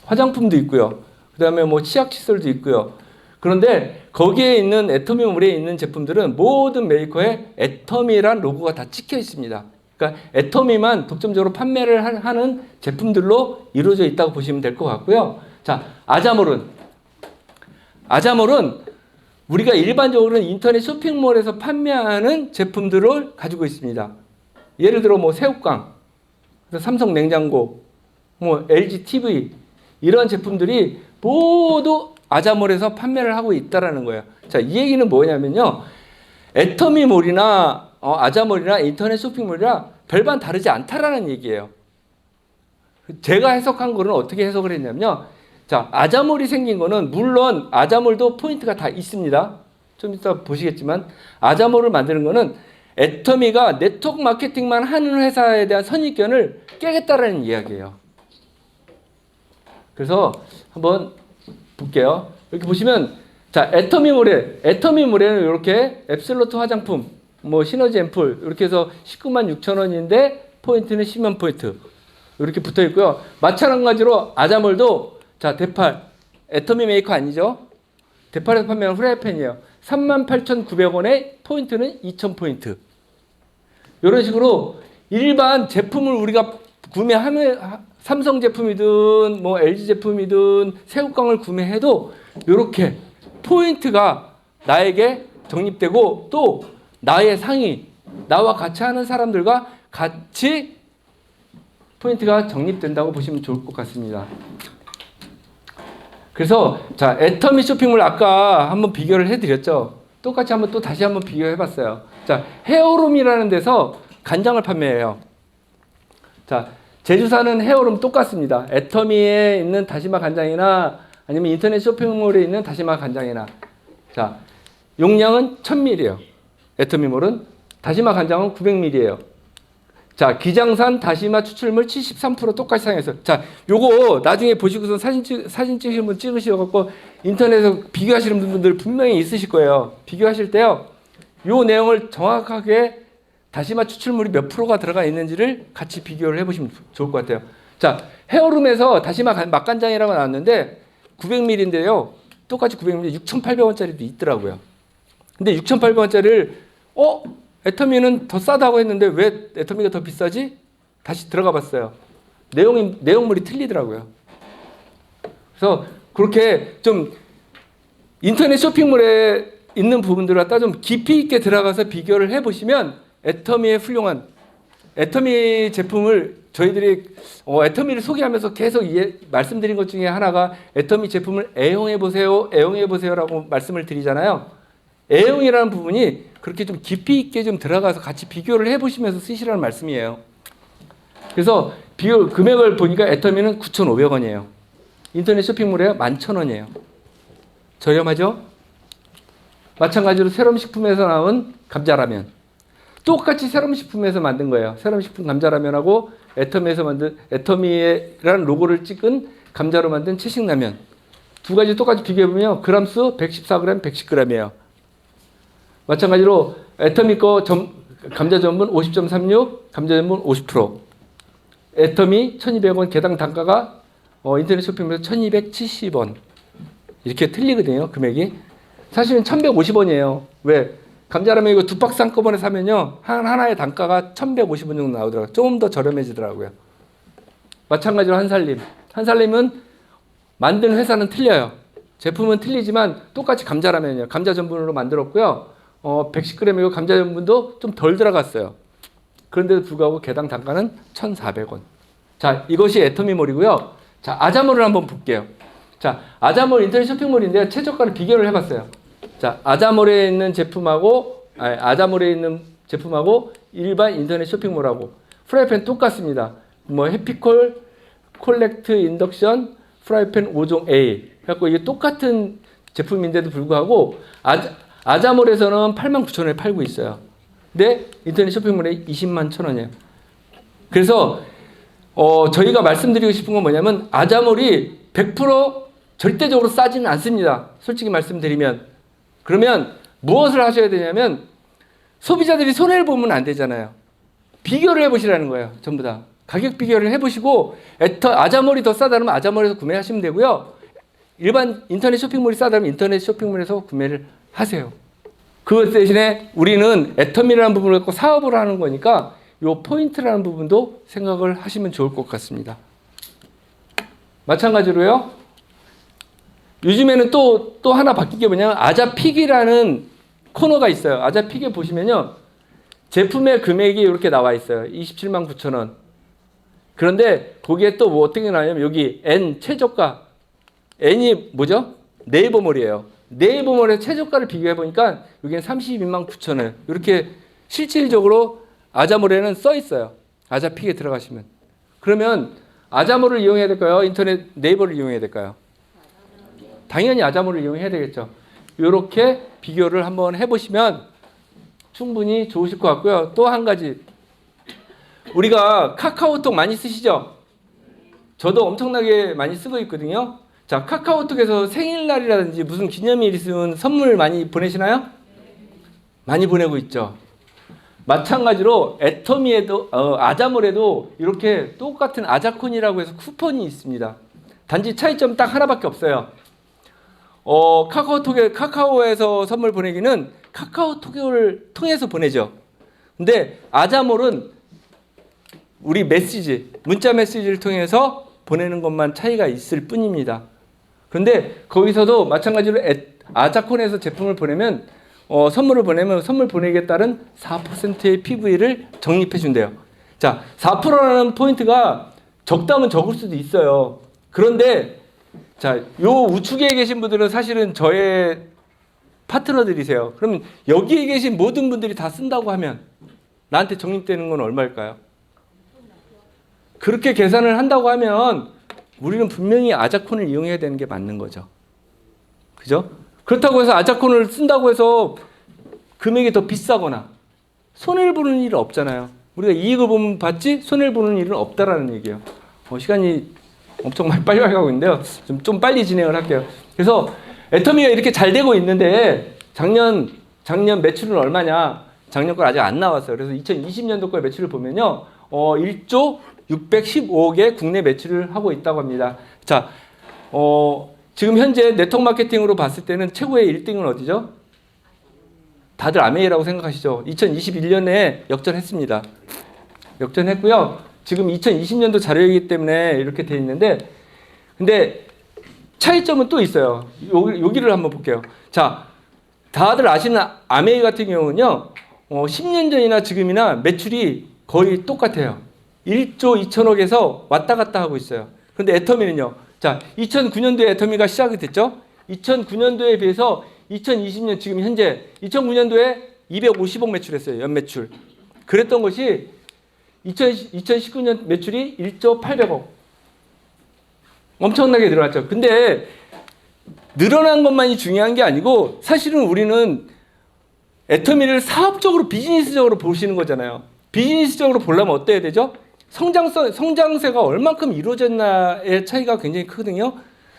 화장품도 있고요. 그 다음에 뭐 치약시설도 있고요. 그런데 거기에 있는 애터미 몰에 있는 제품들은 모든 메이커에 애터미란 로고가 다 찍혀 있습니다. 그러니까 애터미만 독점적으로 판매를 하는 제품들로 이루어져 있다고 보시면 될 것 같고요. 자, 아자몰은 우리가 일반적으로는 인터넷 쇼핑몰에서 판매하는 제품들을 가지고 있습니다. 예를 들어 뭐 새우깡, 삼성 냉장고, 뭐 LG TV 이런 제품들이 모두 아자몰에서 판매를 하고 있다라는 거예요. 자, 이 얘기는 뭐냐면요, 애터미몰이나 아자몰이나 인터넷 쇼핑몰이랑 별반 다르지 않다라는 얘기예요. 제가 해석한 거는 어떻게 해석을 했냐면요. 자, 아자몰이 생긴 거는 물론 아자몰도 포인트가 다 있습니다. 좀 이따 보시겠지만 아자몰을 만드는 거는 애터미가 네트워크 마케팅만 하는 회사에 대한 선입견을 깨겠다라는 이야기예요. 그래서 한번 볼게요. 여기 보시면 자, 애터미몰에는 이렇게 앱슬로트 화장품, 뭐 시너지 앰플 이렇게 해서 19만 6천 원인데 포인트는 10만 포인트 이렇게 붙어 있고요. 마찬가지로 아자몰도 자, 대팔, 애터미 메이커 아니죠? 대팔에서 판매하는 후라이팬이에요. 38,900원에 포인트는 2,000포인트. 이런 식으로 일반 제품을 우리가 구매하면 삼성 제품이든 뭐 LG 제품이든 새우깡을 구매해도 이렇게 포인트가 나에게 적립되고 또 나의 상위, 나와 같이 하는 사람들과 같이 포인트가 적립된다고 보시면 좋을 것 같습니다. 그래서 자, 애터미 쇼핑몰 아까 한번 비교를 해드렸죠. 똑같이 다시 한번 비교해봤어요. 자, 헤어룸이라는 데서 간장을 판매해요. 자, 제주사는 헤어룸 똑같습니다. 애터미에 있는 다시마 간장이나 아니면 인터넷 쇼핑몰에 있는 다시마 간장이나 자, 용량은 1000ml예요. 애터미몰은 다시마 간장은 900ml예요. 자, 기장산 다시마 추출물 73% 똑같이 사용해서 자, 요거 나중에 보시고서 사진 찍으시는 분 찍으셔갖고 인터넷에서 비교하시는 분들 분명히 있으실 거예요. 비교하실 때요, 요 내용을 정확하게 다시마 추출물이 몇 프로가 들어가 있는지를 같이 비교를 해보시면 좋을 것 같아요. 자, 헤어룸에서 다시마 맛간장이라고 나왔는데 900ml인데요. 똑같이 900ml 6,800원짜리도 있더라고요. 근데 6,800원짜리를 애터미는 더 싸다고 했는데 왜 애터미가 더 비싸지? 다시 들어가 봤어요. 내용물이 틀리더라고요. 그래서 그렇게 좀 인터넷 쇼핑몰에 있는 부분들을 갖다 좀 깊이 있게 들어가서 비교를 해보시면 애터미의 훌륭한 애터미 제품을 저희들이 애터미를 소개하면서 계속 말씀드린 것 중에 하나가 애터미 제품을 애용해보세요라고 말씀을 드리잖아요. 애용이라는 부분이 그렇게 좀 깊이 있게 좀 들어가서 같이 비교를 해보시면서 쓰시라는 말씀이에요. 그래서 비교 금액을 보니까 애터미는 9,500원이에요. 인터넷 쇼핑몰에 11,000원이에요. 저렴하죠? 마찬가지로 세럼식품에서 나온 감자라면. 똑같이 세럼식품에서 만든 거예요. 세럼식품 감자라면하고 애터미에서 만든 애터미라는 로고를 찍은 감자로 만든 채식라면. 두 가지 똑같이 비교해보면 그람수 114g, 110g이에요. 마찬가지로 애터미 거 감자 전분 50.36, 감자 전분 50%. 애터미 1,200원, 개당 단가가 인터넷 쇼핑몰에서 1,270원. 이렇게 틀리거든요, 금액이. 사실은 1,150원이에요. 왜? 감자라면 이거 두 박스 한꺼번에 사면요, 하나의 단가가 1,150원 정도 나오더라고요. 조금 더 저렴해지더라고요. 마찬가지로 한살림. 한살림은 만든 회사는 틀려요. 제품은 틀리지만 똑같이 감자라면이에요. 감자 전분으로 만들었고요. 110g이고 감자 전분도 좀 덜 들어갔어요. 그런데도 불구하고 개당 단가는 1,400원. 자, 이것이 애터미몰이고요. 자, 아자몰을 한번 볼게요. 자, 아자몰 인터넷 쇼핑몰인데요. 최저가를 비교를 해봤어요. 자, 아자몰에 있는 제품하고 일반 인터넷 쇼핑몰하고 프라이팬 똑같습니다. 뭐 해피콜, 콜렉트 인덕션, 프라이팬 5종 A. 그래갖고 이게 똑같은 제품인데도 불구하고 아자몰에서는 89,000원에 팔고 있어요. 근데 인터넷 쇼핑몰에 201,000원이에요. 그래서 저희가 말씀드리고 싶은 건 뭐냐면 아자몰이 100% 절대적으로 싸지는 않습니다. 솔직히 말씀드리면. 그러면 무엇을 하셔야 되냐면 소비자들이 손해를 보면 안 되잖아요. 비교를 해보시라는 거예요. 전부 다. 가격 비교를 해보시고 아자몰이 더 싸다면 아자몰에서 구매하시면 되고요. 일반 인터넷 쇼핑몰이 싸다면 인터넷 쇼핑몰에서 구매를 하세요. 그 대신에 우리는 애터미라는 부분을 갖고 사업을 하는 거니까 요 포인트라는 부분도 생각을 하시면 좋을 것 같습니다. 마찬가지로요. 요즘에는 또 하나 바뀐 게 뭐냐면 아자픽이라는 코너가 있어요. 아자픽에 보시면요. 제품의 금액이 이렇게 나와 있어요. 279,000원. 그런데 거기에 또 뭐 어떤 게 나냐면 여기 N 최저가. N이 뭐죠? 네이버몰이에요. 네이버몰의 최저가를 비교해 보니까 여기는 329,000원. 이렇게 실질적으로 아자몰에는 써 있어요. 아자픽에 들어가시면. 그러면 아자몰을 이용해야 될까요? 인터넷 네이버를 이용해야 될까요? 당연히 아자몰을 이용해야 되겠죠. 이렇게 비교를 한번 해보시면 충분히 좋으실 것 같고요. 또 한 가지. 우리가 카카오톡 많이 쓰시죠? 저도 엄청나게 많이 쓰고 있거든요. 자, 카카오톡에서 생일날이라든지 무슨 기념일 있으면 선물 많이 보내시나요? 많이 보내고 있죠. 마찬가지로 애터미에도 아자몰에도 이렇게 똑같은 아자콘이라고 해서 쿠폰이 있습니다. 단지 차이점 딱 하나밖에 없어요. 카카오에서 선물 보내기는 카카오톡을 통해서 보내죠. 근데 아자몰은 우리 문자 메시지를 통해서 보내는 것만 차이가 있을 뿐입니다. 그런데 거기서도 마찬가지로 아자콘에서 제품을 보내면 선물을 보내면 선물 보내기에 따른 4%의 PV를 적립해 준대요. 자, 4%라는 포인트가 적다면 적을 수도 있어요. 그런데 자, 요 우측에 계신 분들은 사실은 저의 파트너들이세요. 그러면 여기에 계신 모든 분들이 다 쓴다고 하면 나한테 적립되는 건 얼마일까요? 그렇게 계산을 한다고 하면 우리는 분명히 아자콘을 이용해야 되는 게 맞는 거죠. 그죠? 그렇다고 해서 아자콘을 쓴다고 해서 금액이 더 비싸거나 손해를 보는 일은 없잖아요. 우리가 이익을 받지 손해를 보는 일은 없다라는 얘기예요. 시간이 엄청 빨리 가고 있는데요. 좀 빨리 진행을 할게요. 그래서 애터미가 이렇게 잘 되고 있는데 작년 매출은 얼마냐? 작년 건 아직 안 나왔어요. 그래서 2020년도 거의 매출을 보면요. 1조 615억의 국내 매출을 하고 있다고 합니다. 자, 지금 현재 네트워크 마케팅으로 봤을 때는 최고의 1등은 어디죠? 다들 아메이라고 생각하시죠? 2021년에 역전했습니다. 역전했고요. 지금 2020년도 자료이기 때문에 이렇게 돼 있는데, 근데 차이점은 또 있어요. 여기를 한번 볼게요. 자, 다들 아시는 아메이 같은 경우는요, 10년 전이나 지금이나 매출이 거의 똑같아요. 1조 2천억에서 왔다 갔다 하고 있어요. 그런데 애터미는요, 자, 2009년도에 애터미가 시작이 됐죠? 2009년도에 비해서 2020년 지금 현재 2009년도에 250억 매출했어요. 연매출. 그랬던 것이 2019년 매출이 1조 800억. 엄청나게 늘어났죠. 근데 늘어난 것만이 중요한 게 아니고 사실은 우리는 애터미를 사업적으로 비즈니스적으로 보시는 거잖아요. 비즈니스적으로 보려면 어때야 되죠? 성장세가 얼만큼 이루어졌나의 차이가 굉장히 크거든요.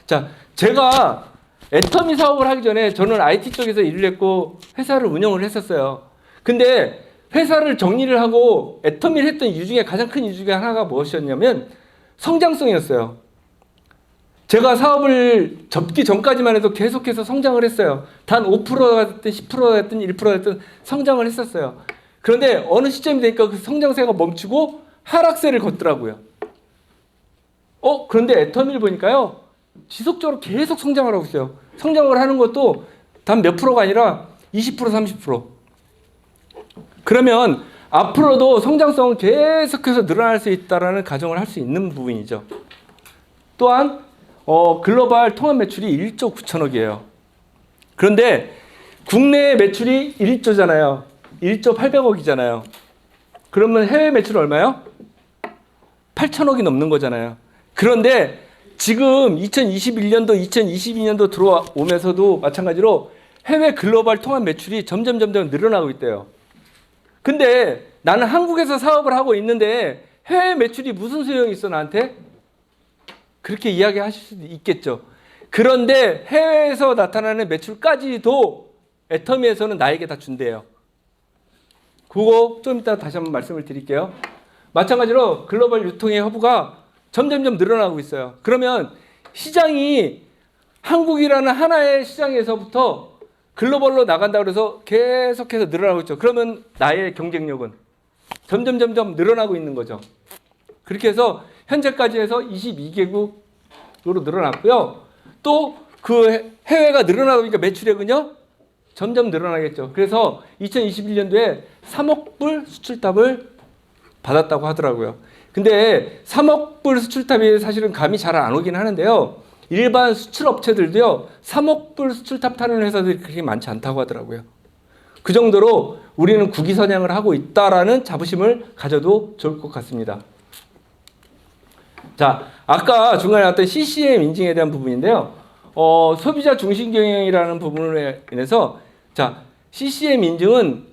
자, 제가 애터미 사업을 하기 전에 저는 IT 쪽에서 일을 했고 회사를 운영을 했었어요. 근데 회사를 정리를 하고 애터미를 했던 이유 중에 가장 큰 이유 중에 하나가 무엇이었냐면 성장성이었어요. 제가 사업을 접기 전까지만 해도 계속해서 성장을 했어요. 단 5%가 됐든 10%가 됐든 1%가 됐든 성장을 했었어요. 그런데 어느 시점이 되니까 그 성장세가 멈추고 하락세를 걷더라고요. 그런데 애터미를 보니까요. 지속적으로 계속 성장을 하고 있어요. 성장을 하는 것도 단 몇 프로가 아니라 20%, 30%. 그러면 앞으로도 성장성은 계속해서 늘어날 수 있다는 가정을 할 수 있는 부분이죠. 또한 글로벌 통합 매출이 1조 9천억이에요. 그런데 국내 매출이 1조잖아요. 1조 800억이잖아요. 그러면 해외 매출 얼마요? 8천억이 넘는 거잖아요. 그런데 지금 2021년도, 2022년도 들어오면서도 마찬가지로 해외 글로벌 통합 매출이 점점 늘어나고 있대요. 근데 나는 한국에서 사업을 하고 있는데 해외 매출이 무슨 소용이 있어 나한테? 그렇게 이야기하실 수도 있겠죠. 그런데 해외에서 나타나는 매출까지도 애터미에서는 나에게 다 준대요. 그거 좀 이따 다시 한번 말씀을 드릴게요. 마찬가지로 글로벌 유통의 허브가 점점 늘어나고 있어요. 그러면 시장이 한국이라는 하나의 시장에서부터 글로벌로 나간다 그래서 계속해서 늘어나고 있죠. 그러면 나의 경쟁력은 점점 늘어나고 있는 거죠. 그렇게 해서 현재까지 해서 22개국으로 늘어났고요. 또 그 해외가 늘어나니까 매출액은요. 점점 늘어나겠죠. 그래서 2021년도에 3억 불 수출탑을 받았다고 하더라고요. 근데 3억 불 수출탑이 사실은 감이 잘 안 오긴 하는데요. 일반 수출업체들도요. 3억 불 수출탑 타는 회사들이 그렇게 많지 않다고 하더라고요. 그 정도로 우리는 국위선양을 하고 있다라는 자부심을 가져도 좋을 것 같습니다. 자, 아까 중간에 나왔던 CCM 인증에 대한 부분인데요. 소비자 중심 경영이라는 부분으로 인해서 자, CCM 인증은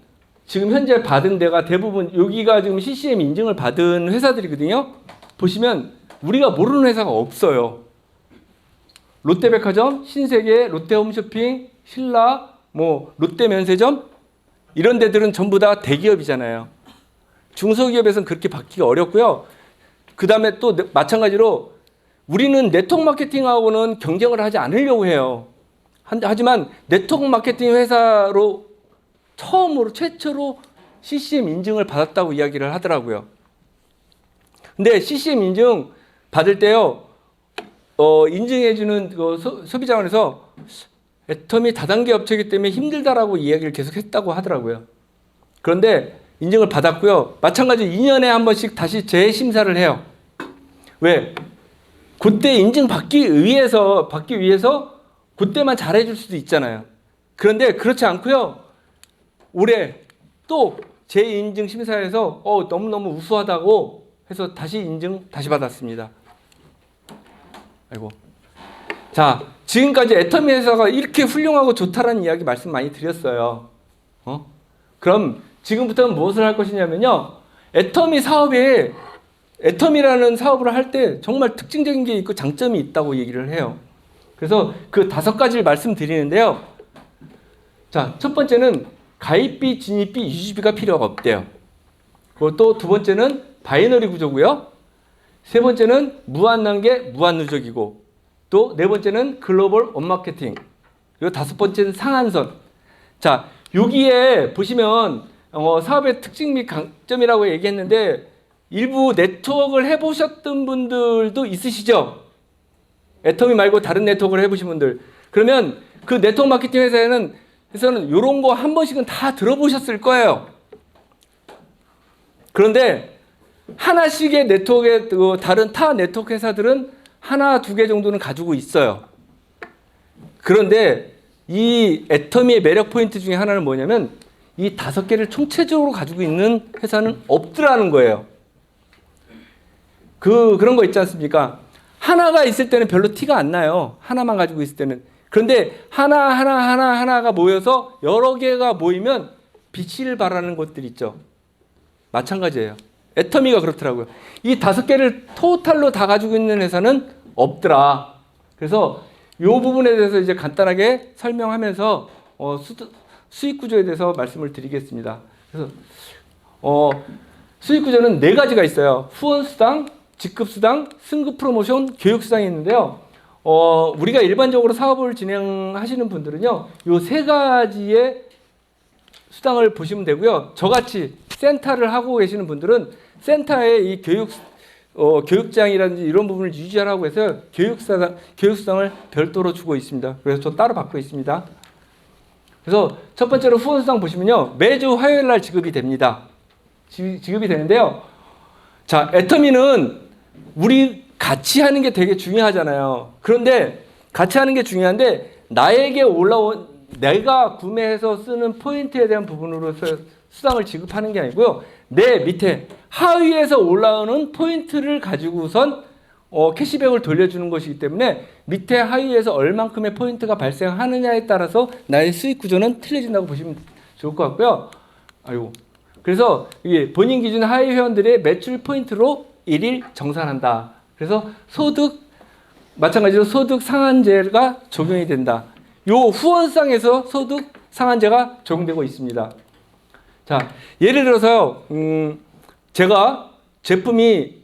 지금 현재 받은 데가 대부분 여기가 지금 CCM 인증을 받은 회사들이거든요. 보시면 우리가 모르는 회사가 없어요. 롯데백화점, 신세계, 롯데홈쇼핑, 신라, 롯데면세점 이런 데들은 전부 다 대기업이잖아요. 중소기업에서는 그렇게 받기가 어렵고요. 그 다음에 또 마찬가지로 우리는 네트워크 마케팅하고는 경쟁을 하지 않으려고 해요. 하지만 네트워크 마케팅 회사로 최초로 CCM 인증을 받았다고 이야기를 하더라고요. 근데 CCM 인증 받을 때요, 인증해주는 그 소비자원에서 애터미 다단계 업체이기 때문에 힘들다라고 이야기를 계속 했다고 하더라고요. 그런데 인증을 받았고요. 마찬가지로 2년에 한 번씩 다시 재심사를 해요. 왜? 그때 인증받기 위해서 그때만 잘해줄 수도 있잖아요. 그런데 그렇지 않고요. 올해 또 재인증 심사에서 너무너무 우수하다고 해서 다시 받았습니다. 아이고. 자, 지금까지 애터미 회사가 이렇게 훌륭하고 좋다라는 이야기 말씀 많이 드렸어요. 그럼 지금부터는 무엇을 할 것이냐면요. 애터미라는 사업을 할 때 정말 특징적인 게 있고 장점이 있다고 얘기를 해요. 그래서 그 5가지를 말씀드리는데요. 자, 첫 번째는 가입비, 진입비, 유지비가 필요가 없대요. 그리고 또 두 번째는 바이너리 구조고요. 세 번째는 무한단계, 무한누적이고 또 네 번째는 글로벌 온마케팅, 그리고 5번째는 상한선. 자, 여기에 보시면 사업의 특징 및 강점이라고 얘기했는데 일부 네트워크를 해보셨던 분들도 있으시죠? 애터미 말고 다른 네트워크를 해보신 분들. 그러면 그 네트워크 마케팅 회사에서는 이런 거 한 번씩은 다 들어보셨을 거예요. 그런데 하나씩의 네트워크에 다른 타 네트워크 회사들은 하나, 2개 정도는 가지고 있어요. 그런데 이 애터미의 매력 포인트 중에 하나는 뭐냐면 이 5개를 총체적으로 가지고 있는 회사는 없더라는 거예요. 그런 거 있지 않습니까? 하나가 있을 때는 별로 티가 안 나요. 하나만 가지고 있을 때는. 그런데 하나가 모여서 여러 개가 모이면 빛을 발하는 것들 있죠. 마찬가지예요. 애터미가 그렇더라고요. 이 5개를 토탈로 다 가지고 있는 회사는 없더라. 그래서 이 부분에 대해서 이제 간단하게 설명하면서 수익 구조에 대해서 말씀을 드리겠습니다. 그래서 수익 구조는 4가지가 있어요. 후원 수당, 직급 수당, 승급 프로모션, 교육 수당이 있는데요. 우리가 일반적으로 사업을 진행하시는 분들은요, 이 3가지의 수당을 보시면 되고요. 저같이 센터를 하고 계시는 분들은 센터의 이 교육장이라든지 이런 부분을 유지하라고 해서 교육수당을 별도로 주고 있습니다. 그래서 저 따로 받고 있습니다. 그래서 첫 번째로 후원수당 보시면요, 매주 화요일 날 지급이 됩니다. 지급이 되는데요. 자, 애터미는 우리 같이 하는 게 되게 중요하잖아요. 그런데 같이 하는 게 중요한데 나에게 올라온 내가 구매해서 쓰는 포인트에 대한 부분으로서 수당을 지급하는 게 아니고요. 내 밑에 하위에서 올라오는 포인트를 가지고선 캐시백을 돌려주는 것이기 때문에 밑에 하위에서 얼만큼의 포인트가 발생하느냐에 따라서 나의 수익 구조는 틀려진다고 보시면 좋을 것 같고요. 그래서 이게 본인 기준 하위 회원들의 매출 포인트로 일일 정산한다. 그래서 마찬가지로 소득 상한제가 적용이 된다. 요 후원상에서 소득 상한제가 적용되고 있습니다. 자, 예를 들어서요, 제가 제품이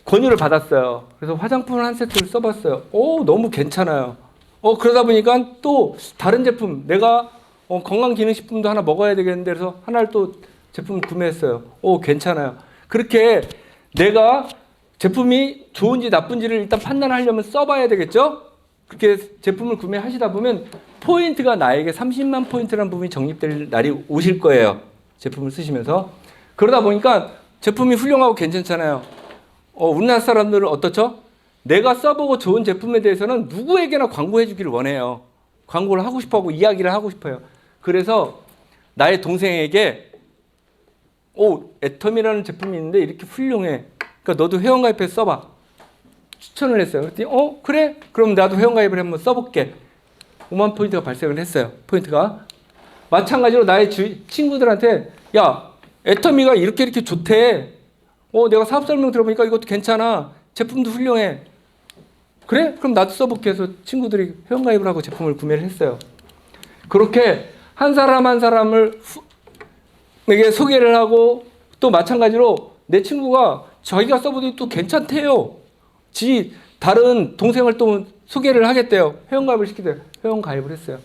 권유를 받았어요. 그래서 화장품을 한 세트를 써봤어요. 너무 괜찮아요. 그러다 보니까 또 다른 제품, 내가 건강기능식품도 하나 먹어야 되겠는데 그래서 하나를 또 제품을 구매했어요. 괜찮아요. 그렇게 내가 제품이 좋은지 나쁜지를 일단 판단하려면 써봐야 되겠죠? 그렇게 제품을 구매하시다 보면 포인트가 나에게 30만 포인트라는 부분이 적립될 날이 오실 거예요. 제품을 쓰시면서. 그러다 보니까 제품이 훌륭하고 괜찮잖아요. 우리나라 사람들은 어떻죠? 내가 써보고 좋은 제품에 대해서는 누구에게나 광고해 주기를 원해요. 광고를 하고 싶어하고 이야기를 하고 싶어요. 그래서 나의 동생에게 애텀이라는 제품이 있는데 이렇게 훌륭해. 그러니까 너도 회원가입해서 써봐. 추천을 했어요. 그랬더니 그래? 그럼 나도 회원가입을 한번 써볼게. 5만 포인트가 발생을 했어요. 포인트가. 마찬가지로 나의 친구들한테 야, 애터미가 이렇게 좋대. 내가 사업 설명 들어보니까 이것도 괜찮아. 제품도 훌륭해. 그래? 그럼 나도 써볼게 해서 친구들이 회원가입을 하고 제품을 구매를 했어요. 그렇게 한 사람 한 사람을 에게 소개를 하고 또 마찬가지로 내 친구가 자기가 써보더니 또 괜찮대요. 다른 동생을 또 소개를 하겠대요. 회원가입을 시키대요. 회원가입을 했어요.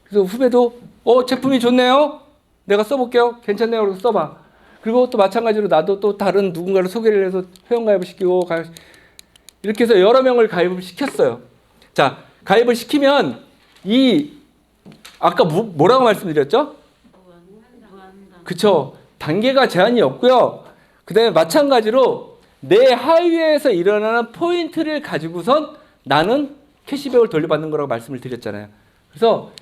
그래서 후배도 제품이 좋네요. 내가 써볼게요. 괜찮네요. 그래서 써봐. 그리고 또 마찬가지로 나도 또 다른 누군가를 소개를 해서 회원가입을 시키고 이렇게 해서 여러 명을 가입을 시켰어요. 자, 가입을 시키면 아까 뭐라고 말씀드렸죠? 그쵸. 단계가 제한이 없고요. 그 다음에 마찬가지로 내 하위에서 일어나는 포인트를 가지고선 나는 캐시백을 돌려받는 거라고 말씀을 드렸잖아요. 그래서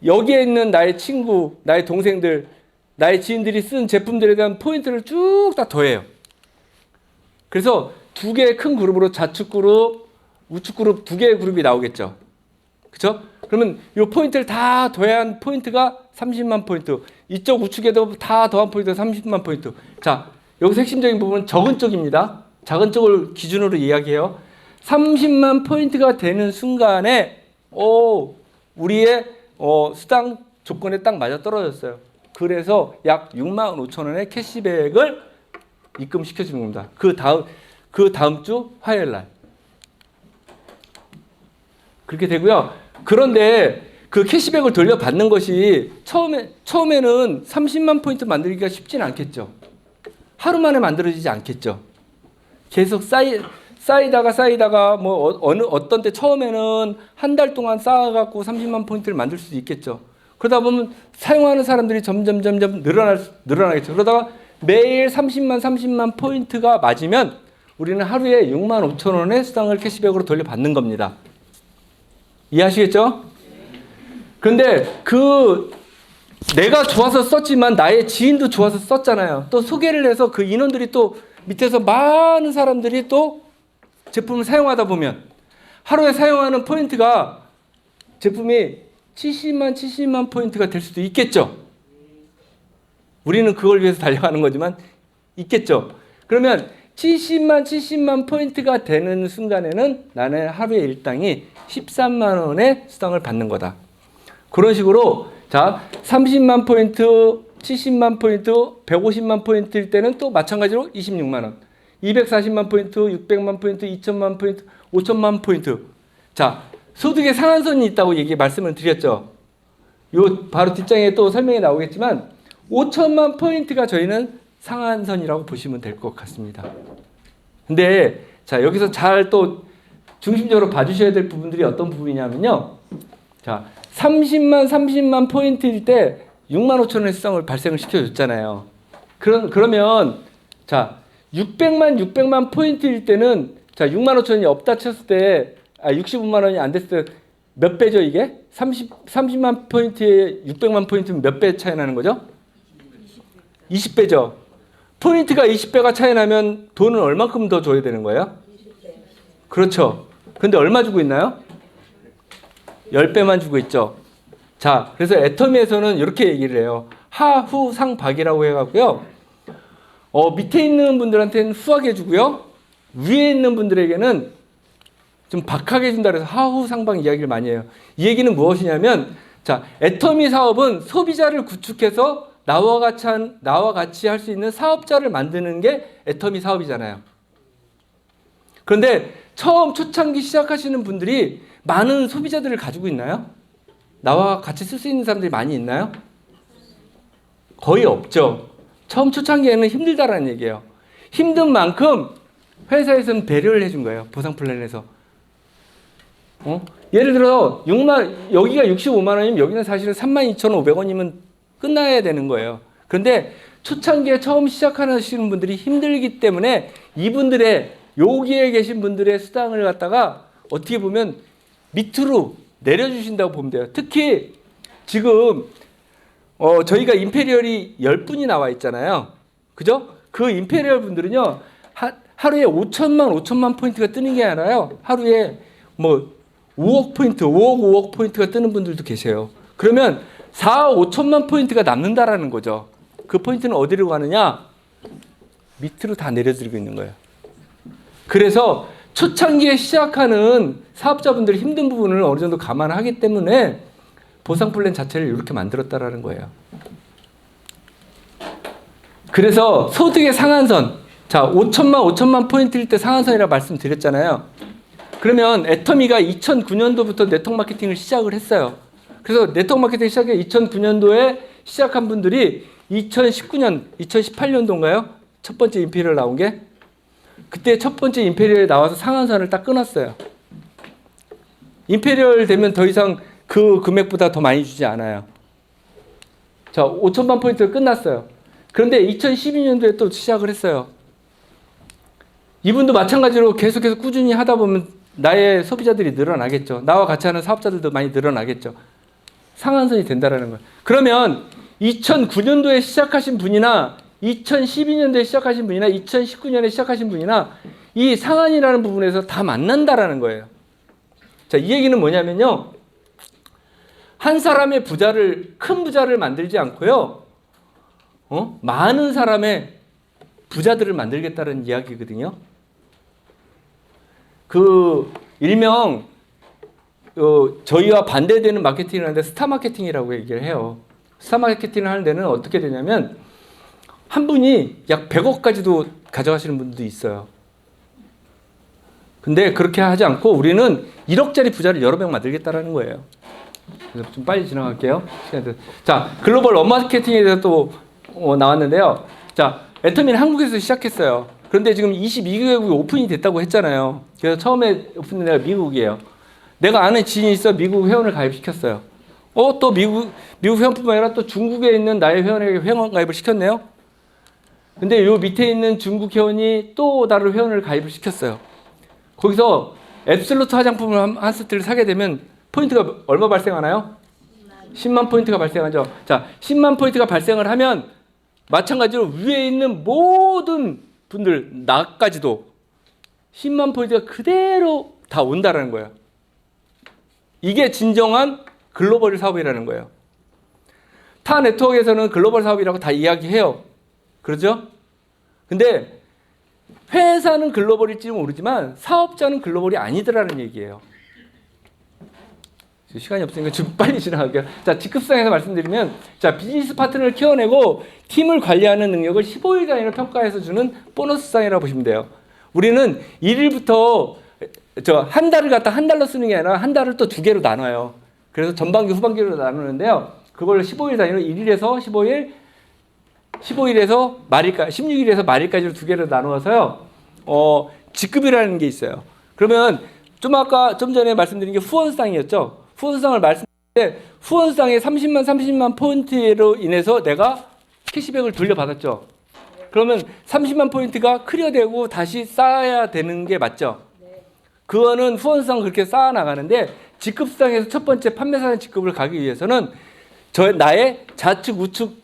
여기에 있는 나의 친구, 나의 동생들, 나의 지인들이 쓴 제품들에 대한 포인트를 쭉 다 더해요. 그래서 2개의 큰 그룹으로 좌측 그룹, 우측 그룹 2개의 그룹이 나오겠죠. 그렇죠? 그러면 이 포인트를 다 더한 포인트가 30만 포인트. 이쪽 우측에도 다 더한 포인트가 30만 포인트. 자, 여기서 핵심적인 부분은 적은 쪽입니다. 작은 쪽을 기준으로 이야기해요. 30만 포인트가 되는 순간에 우리의 수당 조건에 딱 맞아 떨어졌어요. 그래서 약 6만 5천 원의 캐시백을 입금시켜주는 겁니다. 그 다음 주 화요일 날. 그렇게 되고요. 그런데 그 캐시백을 돌려받는 것이 처음에는 30만 포인트 만들기가 쉽지는 않겠죠. 하루 만에 만들어지지 않겠죠. 계속 쌓이다가 어떤 때 처음에는 한 달 동안 쌓아갖고 30만 포인트를 만들 수도 있겠죠. 그러다 보면 사용하는 사람들이 점점 늘어나겠죠. 그러다가 매일 30만 포인트가 맞으면 우리는 하루에 6만 5천 원의 수당을 캐시백으로 돌려받는 겁니다. 이해하시겠죠? 근데 내가 좋아서 썼지만 나의 지인도 좋아서 썼잖아요. 또 소개를 해서 그 인원들이 또 밑에서 많은 사람들이 또 제품을 사용하다 보면 하루에 사용하는 포인트가 제품이 70만 포인트가 될 수도 있겠죠. 우리는 그걸 위해서 달려가는 거지만 있겠죠. 그러면 70만 포인트가 되는 순간에는 나는 하루의 일당이 13만 원의 수당을 받는 거다. 그런 식으로 자 30만 포인트, 70만 포인트, 150만 포인트일 때는 또 마찬가지로 26만 원, 240만 포인트, 600만 포인트, 2천만 포인트, 5천만 포인트. 자 소득의 상한선이 있다고 말씀을 드렸죠. 요 바로 뒷장에 또 설명이 나오겠지만 5천만 포인트가 저희는 상한선이라고 보시면 될 것 같습니다. 근데 자 여기서 잘 또 중심적으로 봐주셔야 될 부분들이 어떤 부분이냐면요. 자 30만 포인트일 때 6만 5천 원의 수당을 발생을 시켜줬잖아요. 그러면 자 600만 포인트일 때는 자 6만 5천 원이 없다 쳤을 때 65만 원이 안 됐을 때 몇 배죠 이게? 30만 포인트에 600만 포인트면 몇 배 차이 나는 거죠? 20배죠. 포인트가 20배가 차이 나면 돈은 얼마큼 더 줘야 되는 거예요? 그렇죠. 근데 얼마 주고 있나요? 10배만 주고 있죠. 자, 그래서 애터미에서는 이렇게 얘기를 해요. 하후상박이라고 해갖고요. 밑에 있는 분들한테는 후하게 주고요. 위에 있는 분들에게는 좀 박하게 준다 그래서 하후상박 이야기를 많이 해요. 이 얘기는 무엇이냐면 자, 애터미 사업은 소비자를 구축해서 나와 같이 할 수 있는 사업자를 만드는 게 애터미 사업이잖아요. 그런데 처음 초창기 시작하시는 분들이 많은 소비자들을 가지고 있나요? 나와 같이 쓸 수 있는 사람들이 많이 있나요? 거의 없죠. 처음 초창기에는 힘들다라는 얘기예요. 힘든 만큼 회사에서는 배려를 해준 거예요. 보상 플랜에서. 예를 들어 여기가 65만 원이면 여기는 사실은 32,500원이면 끝나야 되는 거예요. 그런데 초창기에 처음 시작하시는 분들이 힘들기 때문에 이분들의 여기에 계신 분들의 수당을 갖다가 어떻게 보면 밑으로 내려주신다고 보면 돼요. 특히 지금 저희가 임페리얼이 10분이 나와 있잖아요. 그죠? 그 임페리얼 분들은요. 하루에 5천만 포인트가 뜨는 게 아니라요. 하루에 뭐 5억 포인트, 5억 포인트가 뜨는 분들도 계세요. 그러면 4억 5천만 포인트가 남는다라는 거죠. 그 포인트는 어디로 가느냐? 밑으로 다 내려드리고 있는 거예요. 그래서 초창기에 시작하는 사업자분들이 힘든 부분을 어느 정도 감안하기 때문에 보상 플랜 자체를 이렇게 만들었다라는 거예요. 그래서 소득의 상한선, 자 5천만 포인트일 때 상한선이라고 말씀드렸잖아요. 그러면 애터미가 2009년도부터 네트워크 마케팅을 시작을 했어요. 그래서 네트워크 마케팅 시작해 2009년도에 시작한 분들이 2019년, 2018년도인가요? 첫 번째 임페리얼 나온 게? 그때 첫 번째 임페리얼에 나와서 상한선을 딱 끊었어요. 임페리얼 되면 더 이상 그 금액보다 더 많이 주지 않아요. 자, 5천만 포인트가 끝났어요. 그런데 2012년도에 또 시작을 했어요. 이분도 마찬가지로 계속해서 꾸준히 하다 보면 나의 소비자들이 늘어나겠죠. 나와 같이 하는 사업자들도 많이 늘어나겠죠. 상한선이 된다라는 거예요. 그러면 2009년도에 시작하신 분이나 2012년도에 시작하신 분이나 2019년에 시작하신 분이나 이 상한이라는 부분에서 다 만난다라는 거예요. 자, 이 얘기는 뭐냐면요. 한 사람의 큰 부자를 만들지 않고요. 많은 사람의 부자들을 만들겠다는 이야기거든요. 일명 저희와 반대되는 마케팅을 하는데 스타 마케팅이라고 얘기를 해요. 스타 마케팅을 하는 데는 어떻게 되냐면 한 분이 약 100억까지도 가져가시는 분들도 있어요. 근데 그렇게 하지 않고 우리는 1억짜리 부자를 여러 명 만들겠다라는 거예요. 그래서 좀 빨리 지나갈게요. 자, 글로벌 마케팅에 대해서 또 나왔는데요. 자, 애터미는 한국에서 시작했어요. 그런데 지금 22개국이 오픈이 됐다고 했잖아요. 그래서 처음에 오픈된 데가 미국이에요. 내가 아는 지인이 있어 미국 회원을 가입시켰어요. 또 미국 회원뿐만 아니라 또 중국에 있는 나의 회원에게 회원 가입을 시켰네요. 근데 요 밑에 있는 중국 회원이 또 다른 회원을 가입을 시켰어요. 거기서 앱솔루트 화장품을 한 세트를 사게 되면 포인트가 얼마 발생하나요? 10만 포인트가 발생하죠. 자, 10만 포인트가 발생을 하면 마찬가지로 위에 있는 모든 분들, 나까지도 10만 포인트가 그대로 다 온다라는 거예요. 이게 진정한 글로벌 사업이라는 거예요. 타 네트워크에서는 글로벌 사업이라고 다 이야기해요. 그렇죠? 근데 회사는 글로벌일지 모르지만 사업자는 글로벌이 아니더라는 얘기예요. 시간이 없으니까 좀 빨리 지나갈게요. 자, 직급상에서 말씀드리면, 자, 비즈니스 파트너를 키워내고 팀을 관리하는 능력을 15일 단위로 평가해서 주는 보너스상이라고 보시면 돼요. 우리는 1일부터 한 달을 갖다 한 달로 쓰는 게 아니라 한 달을 또 두 개로 나눠요. 그래서 전반기, 후반기로 나누는데요. 그걸 15일 단위로 1일에서 15일, 15일에서 말일까지, 16일에서 말일까지로 두 개로 나누어서요. 직급이라는 게 있어요. 그러면 좀 전에 말씀드린 게 후원상이었죠. 후원상을 말씀드렸는데 후원상에 30만 포인트로 인해서 내가 캐시백을 돌려받았죠. 그러면 30만 포인트가 클리어되고 다시 쌓아야 되는 게 맞죠. 그거는 후원상 그렇게 쌓아 나가는데 직급상에서 첫 번째 판매사는 직급을 가기 위해서는 나의 좌측 우측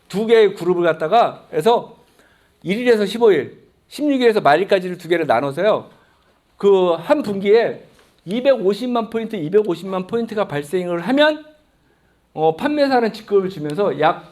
두 개의 그룹을 갖다가 해서 1일에서 15일, 16일에서 말일까지를 두 개를 나눠서요. 그 한 분기에 250만 포인트가 발생을 하면 판매사는 직급을 주면서 약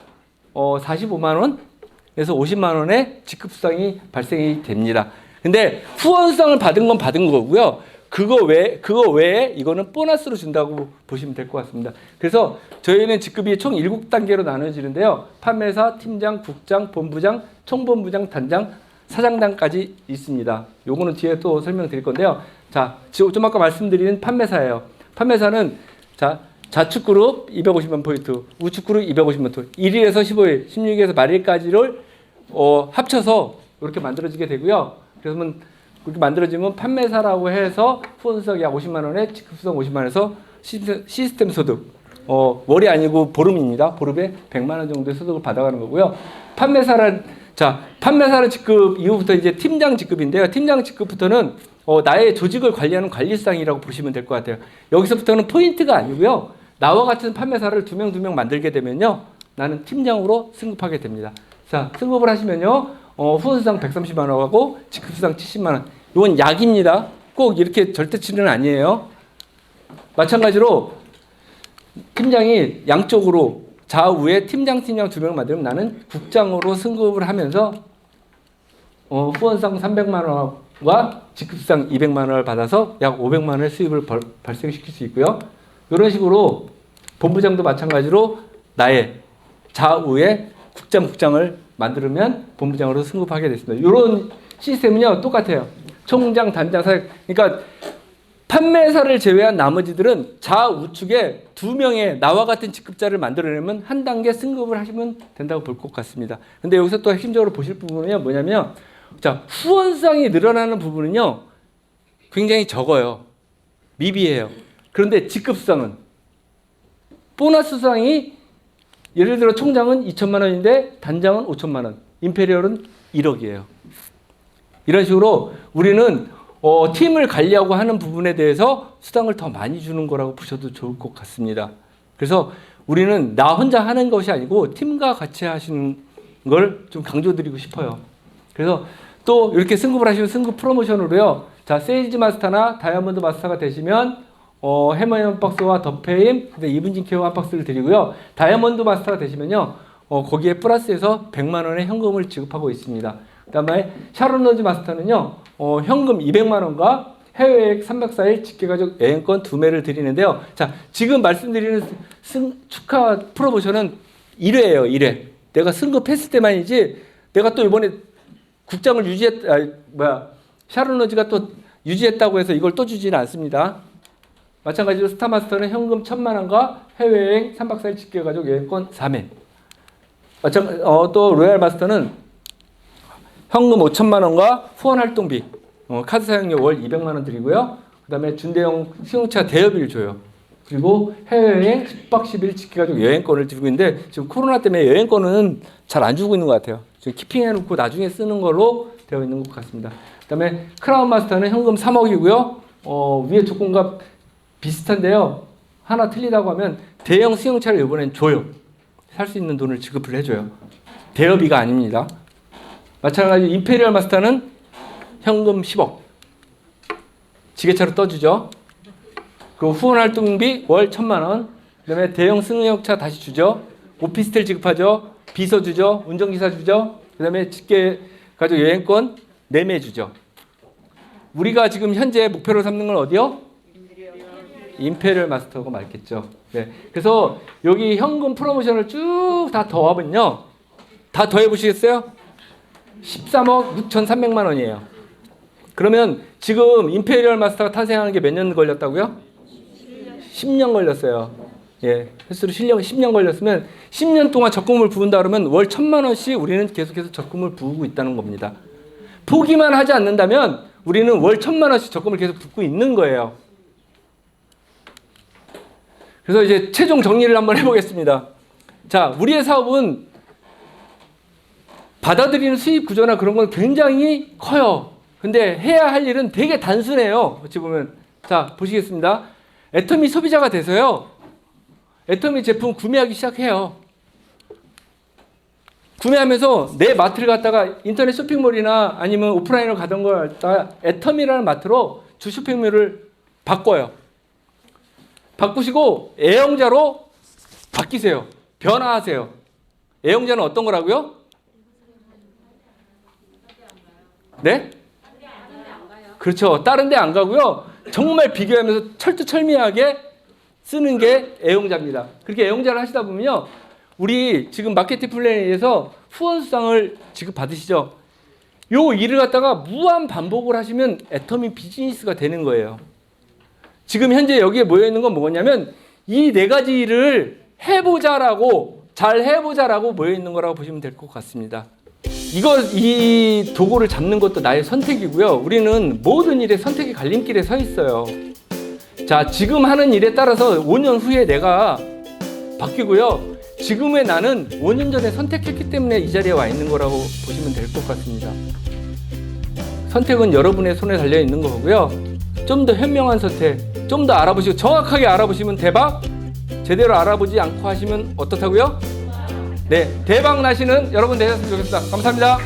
45만 원에서 50만 원의 직급상이 발생이 됩니다. 근데 후원상을 받은 건 받은 거고요. 그거 외에 이거는 보너스로 준다고 보시면 될 것 같습니다. 그래서 저희는 직급이 총 7단계로 나눠지는데요. 판매사, 팀장, 국장, 본부장, 총본부장, 단장, 사장단까지 있습니다. 요거는 뒤에 또 설명드릴 건데요. 자, 좀 아까 말씀드린 판매사예요. 판매사는 자, 좌측 그룹 250만 포인트, 우측 그룹 250만 포인트, 1일에서 15일, 16일에서 말일까지를 합쳐서 이렇게 만들어지게 되고요. 그래서 그렇게 만들어지면 판매사라고 해서 후원석 약 50만 원에 직급수당 50만 원에서 시스템 소득, 월이 아니고 보름입니다. 보름에 100만 원 정도의 소득을 받아가는 거고요. 판매사는 직급 이후부터 이제 팀장 직급인데요. 팀장 직급부터는 나의 조직을 관리하는 관리상이라고 보시면 될 것 같아요. 여기서부터는 포인트가 아니고요. 나와 같은 판매사를 두 명 만들게 되면요. 나는 팀장으로 승급하게 됩니다. 자, 승급을 하시면요. 후원수당 130만 원하고 직급수당 70만 원. 이건 약입니다. 꼭 이렇게 절대치는 아니에요. 마찬가지로 팀장이 양쪽으로 좌우에 팀장 두 명 만들면 나는 국장으로 승급을 하면서 후원상 300만 원과 직급상 200만 원을 받아서 약 500만 원의 수입을 발생시킬 수 있고요. 이런 식으로 본부장도 마찬가지로 나의 좌우에 국장을 만들면 본부장으로 승급하게 됐습니다. 이런 시스템은요 똑같아요. 총장, 단장, 사장. 그러니까 판매사를 제외한 나머지들은 좌우측에 두 명의 나와 같은 직급자를 만들어내면 한 단계 승급을 하시면 된다고 볼 것 같습니다. 근데 여기서 또 핵심적으로 보실 부분은요 뭐냐면 자, 후원상이 늘어나는 부분은요 굉장히 적어요. 미비해요. 그런데 직급상은 보너스상이 예를 들어 총장은 2천만 원인데 단장은 5천만 원, 임페리얼은 1억이에요. 이런 식으로 우리는 팀을 관리하고 하는 부분에 대해서 수당을 더 많이 주는 거라고 보셔도 좋을 것 같습니다. 그래서 우리는 나 혼자 하는 것이 아니고 팀과 같이 하시는 걸 좀 강조드리고 싶어요. 그래서 또 이렇게 승급을 하시면 승급 프로모션으로요. 자, 세일즈 마스터나 다이아몬드 마스터가 되시면 해머 한 박스와 더페임, 이분진 케어 한 박스를 드리고요. 다이아몬드 마스터가 되시면요. 거기에 플러스해서 100만 원의 현금을 지급하고 있습니다. 그다음에 샤론 로즈 마스터는요. 현금 200만 원과 해외여행 3박 4일 직계가족 여행권 2매를 드리는데요. 자, 지금 말씀드리는 축하 프로모션은 1회예요. 1회. 내가 승급했을 때만이지 내가 또 이번에 국장을 샤론 로즈가 또 유지했다고 해서 이걸 또 주지는 않습니다. 마찬가지로 스타마스터는 현금 1,000만 원과 해외여행 3박 4일 직계가족 여행권 4매. 또 로얄 마스터는 현금 5천만 원과 후원 활동비, 카드 사용료 월 200만 원 드리고요. 그 다음에 준대형 승용차 대여비를 줘요. 그리고 해외여행 10박 10일 직계가족 여행권을 드리고 있는데 지금 코로나 때문에 여행권은 잘 안 주고 있는 것 같아요. 지금 키핑해놓고 나중에 쓰는 걸로 되어 있는 것 같습니다. 그 다음에 크라운 마스터는 현금 3억이고요. 위에 조건과 비슷한데요. 하나 틀리다고 하면 대형 승용차를 이번엔 줘요. 살 수 있는 돈을 지급을 해줘요. 대여비가 아닙니다. 마찬가지로 임페리얼 마스터는 현금 10억. 지게차로 떠주죠. 그 후원 활동비 월 1,000만 원. 그다음에 대형 승용차 다시 주죠. 오피스텔 지급하죠. 비서 주죠. 운전기사 주죠. 그다음에 직계 가족 여행권 매매 주죠. 우리가 지금 현재 목표로 삼는 건 어디요? 임페리얼 마스터고 말겠죠. 네. 그래서 여기 현금 프로모션을 쭉 다 더하면요. 다 더해 보시겠어요? 13억 6,300만 원이에요. 그러면 지금 임페리얼 마스터가 탄생하는 게 몇 년 걸렸다고요? 10년 걸렸어요. 예. 횟수로 실력 10년 걸렸으면 10년 동안 적금을 부은다 그러면 월 1,000만 원씩 우리는 계속해서 적금을 부으고 있다는 겁니다. 포기만 하지 않는다면 우리는 월 1,000만 원씩 적금을 계속 붓고 있는 거예요. 그래서 이제 최종 정리를 한번 해보겠습니다. 자, 우리의 사업은 받아들이는 수입 구조나 그런 건 굉장히 커요. 근데 해야 할 일은 되게 단순해요. 어찌 보면. 자, 보시겠습니다. 애터미 소비자가 돼서요. 애터미 제품 구매하기 시작해요. 구매하면서 내 마트를 갔다가 인터넷 쇼핑몰이나 아니면 오프라인으로 가던 걸 갖다가 애터미라는 마트로 주 쇼핑몰을 바꿔요. 바꾸시고 애용자로 바뀌세요. 변화하세요. 애용자는 어떤 거라고요? 네? 그렇죠. 다른 데 안 가고요. 정말 비교하면서 철두철미하게 쓰는 게 애용자입니다. 그렇게 애용자를 하시다 보면요. 우리 지금 마케팅 플랜에 의해서 후원 수당을 지급받으시죠. 요 일을 갖다가 무한 반복을 하시면 애터미 비즈니스가 되는 거예요. 지금 현재 여기에 모여 있는 건 뭐냐면 이 네 가지 일을 해보자라고 잘 해보자라고 모여 있는 거라고 보시면 될 것 같습니다. 이 도구를 잡는 것도 나의 선택이고요. 우리는 모든 일에 선택의 갈림길에 서 있어요. 자, 지금 하는 일에 따라서 5년 후에 내가 바뀌고요. 지금의 나는 5년 전에 선택했기 때문에 이 자리에 와 있는 거라고 보시면 될 것 같습니다. 선택은 여러분의 손에 달려 있는 거고요. 좀 더 현명한 선택, 좀 더 알아보시고 정확하게 알아보시면 대박, 제대로 알아보지 않고 하시면 어떻다고요? 네, 대박 나시는 여러분 되셨으면 좋겠습니다. 감사합니다.